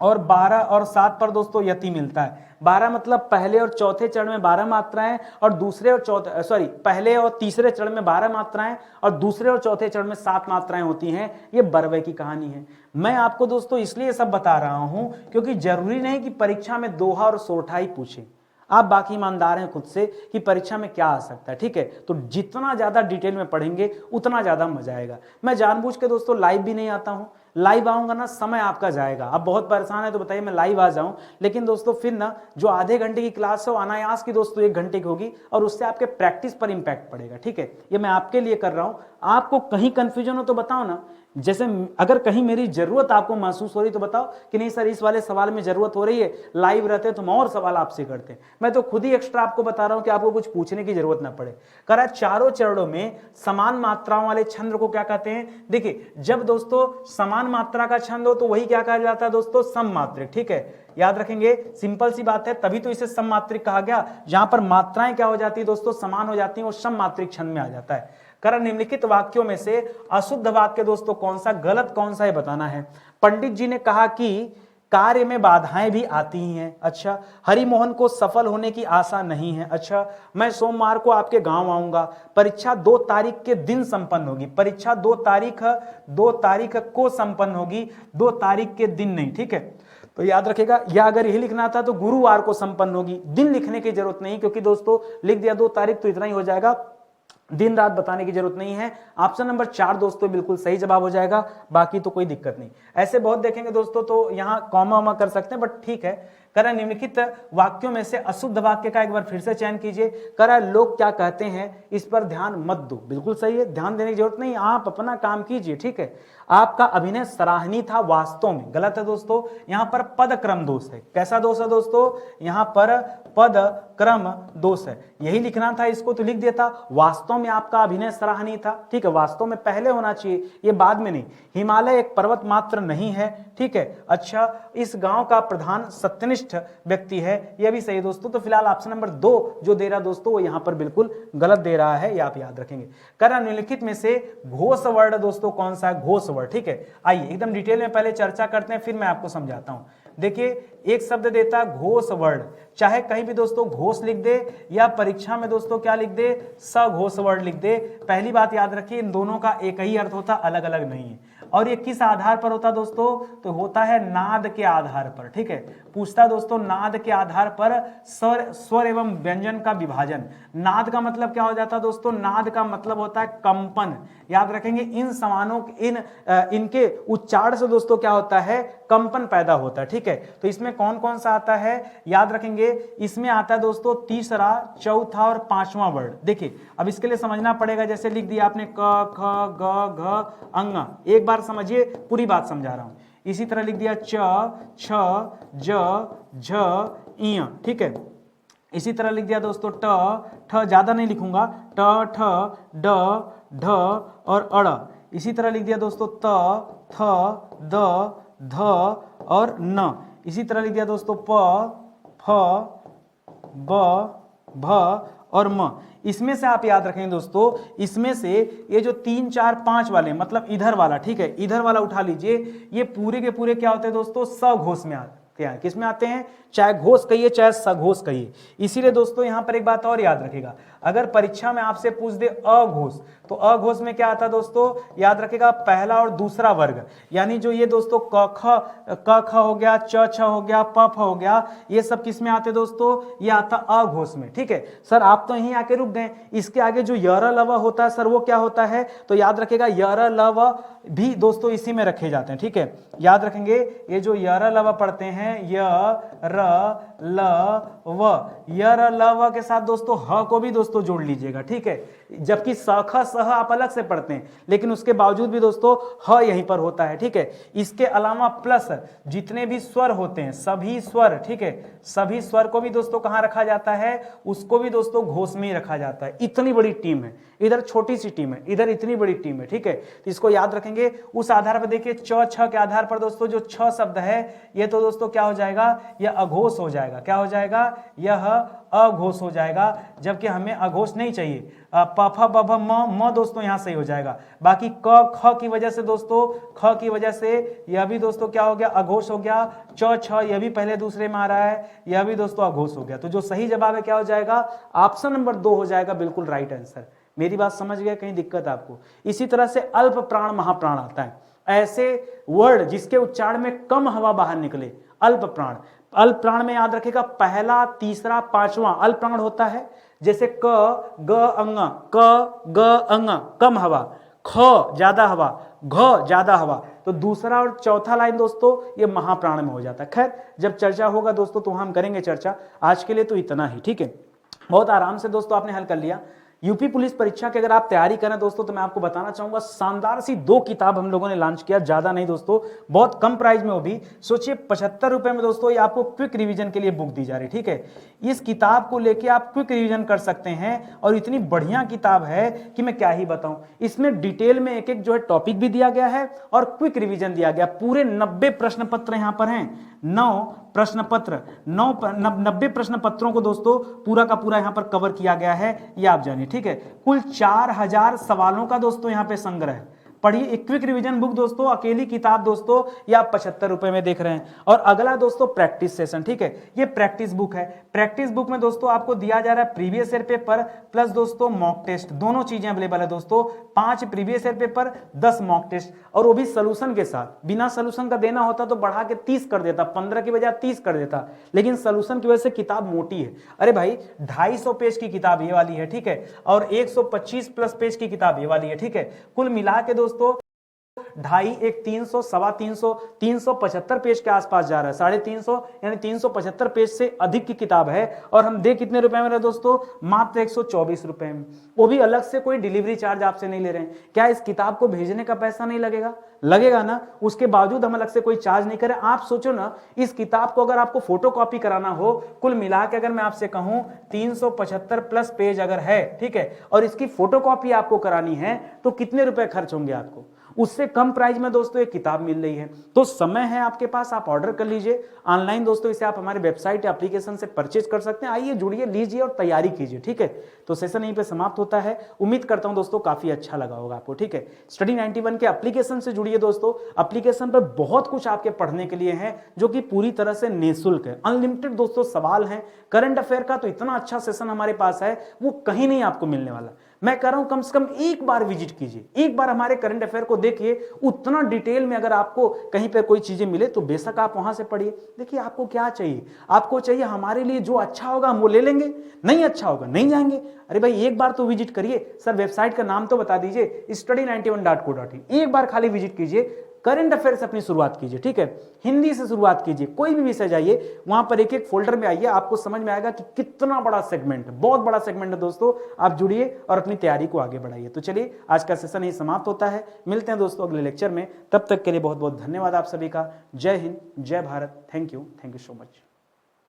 और 12 और 7 पर दोस्तों यति मिलता है। 12 मतलब पहले और चौथे चरण में 12 मात्राएं और दूसरे और चौथे पहले और तीसरे चरण में 12 मात्राएं और दूसरे और चौथे चरण में 7 मात्राएं होती हैं। ये बरवे की कहानी है। मैं आपको दोस्तों इसलिए सब बता रहा हूं क्योंकि जरूरी नहीं कि परीक्षा में दोहा और सोरठा ही पूछे। आप बाकी ईमानदार हैं खुद से कि परीक्षा में क्या आ सकता है, ठीक है। तो जितना ज्यादा डिटेल में पढ़ेंगे उतना ज्यादा मजा आएगा। मैं जानबूझ के दोस्तों लाइव भी नहीं आता हूं, लाइव आऊंगा ना समय आपका जाएगा। आप बहुत परेशान है तो बताइए मैं लाइव आ जाऊं, लेकिन दोस्तों फिर ना जो आधे घंटे की क्लास है वो अनायास की दोस्तों 1 घंटे की होगी और उससे आपके प्रैक्टिस पर इंपैक्ट पड़ेगा, ठीक है। ये मैं आपके लिए कर रहा हूं। आपको कहीं कंफ्यूजन हो तो बताओ ना, जैसे अगर कहीं मेरी जरूरत आपको महसूस हो रही तो बताओ कि नहीं सर इस वाले सवाल में जरूरत हो रही है, लाइव रहते तो हम और सवाल आपसे करते। मैं तो खुद ही एक्स्ट्रा आपको बता रहा हूं कि आपको कुछ पूछने की जरूरत ना पड़े। करा चारों चरणों में समान मात्राओं वाले छंद को क्या कहते हैं। देखिए जब दोस्तों समान मात्रा का छंद हो तो वही क्या कहा जाता है दोस्तों, सममात्रिक, ठीक है। याद रखेंगे, सिंपल सी बात है, तभी तो इसे सममात्रिक कहा गया। जहां पर मात्राएं क्या हो जाती है दोस्तों, समान हो जाती है, वो सममात्रिक छंद में आ जाता है। कारण निम्नलिखित वाक्यों में से अशुद्ध वाक्य दोस्तों कौन सा, गलत कौन सा है बताना है। पंडित जी ने कहा कि कार्य में बाधाएं भी आती हैं। अच्छा, हरिमोहन को सफल होने की आशा नहीं है। अच्छा, मैं सोमवार को आपके गांव आऊंगा। परीक्षा 2 तारीख के दिन संपन्न होगी। परीक्षा 2 तारीख को संपन्न होगी, 2 तारीख के दिन नहीं, ठीक है। तो याद रखेगा, या अगर यही लिखना था तो गुरुवार को संपन्न होगी। दिन लिखने की जरूरत नहीं क्योंकि दोस्तों लिख दिया 2 तारीख तो इतना ही हो जाएगा, दिन रात बताने की जरूरत नहीं है। ऑप्शन नंबर 4 दोस्तों बिल्कुल सही जवाब हो जाएगा, बाकी तो कोई दिक्कत नहीं। ऐसे बहुत देखेंगे दोस्तों तो यहां कॉमा वॉमा कर सकते हैं, बट ठीक है। करा निम्नलिखित वाक्यों में से अशुद्ध वाक्य का एक बार फिर से चयन कीजिए। करा लोग क्या कहते हैं, इस पर ध्यान मत दो। बिल्कुल सही है, ध्यान देने की जरूरत नहीं, आप अपना काम कीजिए, ठीक है। आपका अभिनय सराहनीय था वास्तव में, गलत है दोस्तों। यहां पर पद क्रम दोष है। कैसा दोष है दोस्तों, यहां पर पद क्रम दोष है। यही लिखना था, इसको तो लिख देता वास्तव में आपका अभिनय सराहनीय था, ठीक है। वास्तव में पहले होना चाहिए, ये बाद में नहीं। हिमालय एक पर्वत मात्र नहीं है, ठीक है। अच्छा, इस गांव का प्रधान सत्यनिष्ठ व्यक्ति है, यह भी सही दोस्तों। तो फिलहाल ऑप्शन नंबर 2 जो दे रहा दोस्तों वो यहां पर बिल्कुल गलत दे रहा है, ये आप याद रखेंगे। करा निम्नलिखित में से घोष वर्ड दोस्तों कौन सा है, घोष वर्ड, ठीक है। आइए एकदम डिटेल में पहले चर्चा करते हैं, फिर मैं आपको समझाता हूं। देखिए एक शब्द देता घोष वर्ड, चाहे कहीं भी दोस्तों घोष लिख दे या परीक्षा में दोस्तों क्या लिख दे, सघोष वर्ड लिख दे। पहली बात याद रखिए, इन दोनों का एक ही अर्थ होता, अलग अलग नहीं है। और ये किस आधार पर होता दोस्तों, तो होता है नाद के आधार पर, ठीक है। पूछता दोस्तों नाद के आधार पर स्वर एवं व्यंजन का विभाजन। नाद का मतलब क्या हो जाता है दोस्तों, नाद का मतलब होता है कंपन। याद रखेंगे, इन समानों इनके उच्चारण से दोस्तों क्या होता है, कंपन पैदा होता है, ठीक है। तो इसमें कौन कौन सा आता है, याद रखेंगे, इसमें आता है दोस्तों तीसरा, चौथा और 5वां वर्ड। देखिए अब इसके लिए समझना पड़ेगा, जैसे लिख दिया आपने क ख ग घ अंग, एक बार समझिए, पूरी बात समझा रहा हूं। इसी तरह लिख दिया च छ ज झ इय, ठीक है। इसी तरह लिख दिया दोस्तों ट ठ, ज्यादा नहीं लिखूंगा, ट ठ ड ढ और अड़। इसी तरह लिख दिया दोस्तों त थ द ध और न। इसी तरह लिख दिया दोस्तों प फ ब भ और म। इसमें से आप याद रखेंगे दोस्तों, इसमें से ये जो 3 4 5 वाले मतलब इधर वाला, ठीक है, इधर वाला उठा लीजिए, ये पूरे के पूरे क्या होते हैं दोस्तों, सघोष में आते, हैं, किस में आते हैं, चाहे घोष कहिए चाहे सघोष कहिए। इसीलिए दोस्तों यहां पर एक बात और याद रखिएगा, अगर परीक्षा में आपसे पूछ दे अघोष, तो अघोष में क्या आता है दोस्तों, याद रखिएगा पहला और दूसरा वर्ग, यानी जो ये दोस्तों क ख हो गया, च छ हो गया, प फ हो गया, ये सब किस में आते दोस्तों, ये आता अघोष में। ठीक है सर, आप तो यहीं आके रुक गए, इसके आगे जो यर लव होता है सर वो क्या होता है, तो याद रखिएगा यर लव भी दोस्तों इसी में रखे जाते हैं। ठीक है, याद रखेंगे ये जो यर लव पढ़ते हैं, य र ल व, यर ल व के साथ दोस्तों ह को भी दोस्तों जोड़ लीजिएगा। ठीक है, जबकि स ख सह आप अलग से पढ़ते हैं, लेकिन उसके बावजूद भी दोस्तों ह यहीं पर होता है। ठीक है, इसके अलावा प्लस जितने भी स्वर होते हैं, सभी स्वर, ठीक है, सभी स्वर को भी दोस्तों कहां रखा जाता है, उसको भी दोस्तों घोष में ही रखा जाता है। इतनी बड़ी टीम है, इधर छोटी सी टीम है, इधर इतनी बड़ी टीम है। ठीक है, तो इसको याद रखेंगे। उस आधार पर देखिए च छ के आधार पर दोस्तों जो छ शब्द है ये तो दोस्तों क्या हो जाएगा, यह अघोष हो जाएगा। क्या हो जाएगा, यह अघोष हो जाएगा, जबकि हमें अघोष नहीं चाहिए। प फ ब भ म दोस्तों यहां सही हो जाएगा। बाकी क ख की वजह से दोस्तों, ख की वजह से यह भी दोस्तों क्या हो गया, अघोष हो गया। च छ यह भी पहले दूसरे में आ रहा है, यह भी दोस्तों अघोष हो गया। तो जो सही जवाब है क्या हो जाएगा, ऑप्शन नंबर 2 हो जाएगा, बिल्कुल राइट आंसर। मेरी बात समझ गए, कहीं दिक्कत आपको। इसी तरह से अल्प प्राण महाप्राण आता है, ऐसे वर्ड जिसके उच्चारण में कम हवा बाहर निकले, अल्प प्राण। अल्प प्राण में याद रखेगा पहला, तीसरा, पांचवा अल्प प्राण होता है। जैसे क ग अंग, क ग अंग कम हवा, ख ज्यादा हवा, घ ज्यादा हवा, तो दूसरा और चौथा लाइन दोस्तों ये महाप्राण में हो जाता है। खैर जब चर्चा होगा दोस्तों तो हम करेंगे चर्चा, आज के लिए तो इतना ही। ठीक है, बहुत आराम से दोस्तों आपने हल कर लिया। यूपी पुलिस परीक्षा की अगर आप तैयारी करें दोस्तों तो मैं आपको बताना चाहूंगा, शानदार सी 2 किताब हम लोगों ने लॉन्च किया, ज्यादा नहीं दोस्तों, बहुत कम प्राइस में, वो भी सोचिए 75 रुपए में दोस्तों ये आपको क्विक रिवीजन के लिए बुक दी जा रही। ठीक है, इस किताब को लेके आप क्विक रिवीजन कर सकते हैं, और इतनी बढ़िया किताब है कि मैं क्या ही बताऊं। इसमें डिटेल में एक एक जो है टॉपिक भी दिया गया है और क्विक रिवीजन दिया गया। पूरे 90 प्रश्न पत्र यहां पर हैं, 9 प्रश्न पत्र, 90 प्रश्न पत्रों को दोस्तों पूरा का पूरा यहां पर कवर किया गया है, ये आप जानिए। ठीक है, कुल 4000 सवालों का दोस्तों यहां पे संग्रह है। पढ़िए, क्विक रिवीजन बुक दोस्तों, अकेली किताब दोस्तों ये आप 75 रुपए में देख रहे हैं। और अगला दोस्तों प्रैक्टिस सेशन। ठीक है, ये प्रैक्टिस बुक है। प्रैक्टिस बुक में दोस्तों आपको दिया जा रहा है प्रीवियस ईयर पेपर प्लस दोस्तों मॉक टेस्ट, दोनों चीजें अवेलेबल है दोस्तों। 5 previous year paper, 10 mock test, और वो भी सोल्यूशन के साथ। बिना सोल्यूशन का देना होता तो बढ़ा के 30 कर देता, 15 की बजाय 30 कर देता, लेकिन सोल्यूशन की वजह से किताब मोटी है। अरे भाई 250 पेज की किताब ये वाली है। ठीक है, और 125 प्लस पेज की किताब ये वाली है। ठीक है, कुल मिला के दोस्तों 250, एक 300, सवा 300, 375 पेज के आसपास जा रहा है, 350 यानी 375 पेज से अधिक की किताब है। और हम दे कितने रुपए में रहे दोस्तों, मात्र 124 रुपए में, वो भी अलग से कोई डिलीवरी चार्ज आपसे नहीं ले रहे हैं। क्या इस किताब को भेजने का पैसा नहीं लगेगा, लगेगा ना, उसके बावजूद हम अलग से कोई चार्ज नहीं करें। आप सोचो ना, इस किताब को अगर आपको फोटो कॉपी कराना हो, कुल मिला के अगर मैं आपसे कहूं 375 प्लस पेज अगर है, ठीक है, और इसकी फोटो कॉपी आपको करानी है तो कितने रुपए खर्च होंगे आपको, उससे कम प्राइस में दोस्तों एक किताब मिल रही है। तो समय है आपके पास, आप ऑर्डर कर लीजिए ऑनलाइन दोस्तों, इसे आप हमारे वेबसाइट या एप्लीकेशन से परचेज कर सकते हैं। आइए जुड़िए, लीजिए और तैयारी कीजिए। ठीक है, तो सेशन यहीं पे समाप्त होता है। उम्मीद करता हूं दोस्तों काफी अच्छा लगा होगा आपको। ठीक है, स्टडी 91 के एप्लीकेशन से जुड़िए दोस्तों। एप्लीकेशन पर बहुत कुछ आपके पढ़ने के लिए है जो कि पूरी तरह से निःशुल्क है, अनलिमिटेड दोस्तों सवाल हैं। करंट अफेयर का तो इतना अच्छा सेशन हमारे पास है, वो कहीं नहीं आपको मिलने वाला। मैं कह रहा हूं कम से कम एक बार विजिट कीजिए, एक बार हमारे करंट अफेयर को देखिए। उतना डिटेल में अगर आपको कहीं पर कोई चीजें मिले तो बेशक आप वहां से पढ़िए। देखिए आपको क्या चाहिए, आपको चाहिए हमारे लिए जो अच्छा होगा हम वो ले लेंगे, नहीं अच्छा होगा नहीं जाएंगे। अरे भाई एक बार तो विजिट करिए। सर वेबसाइट का नाम तो बता दीजिए, study91.co.in। एक बार खाली विजिट कीजिए, करंट अफेयर से अपनी शुरुआत कीजिए। ठीक है, हिंदी से शुरुआत कीजिए, कोई भी विषय जाइए, वहां पर एक एक फोल्डर में आइए, आपको समझ में आएगा कि कितना बड़ा सेगमेंट है, बहुत बड़ा सेगमेंट है दोस्तों। आप जुड़िए और अपनी तैयारी को आगे बढ़ाइए। तो चलिए आज का सेशन यही समाप्त होता है, मिलते हैं दोस्तों अगले लेक्चर में। तब तक के लिए बहुत बहुत धन्यवाद आप सभी का। जय हिंद, जय Bharat, thank you so much.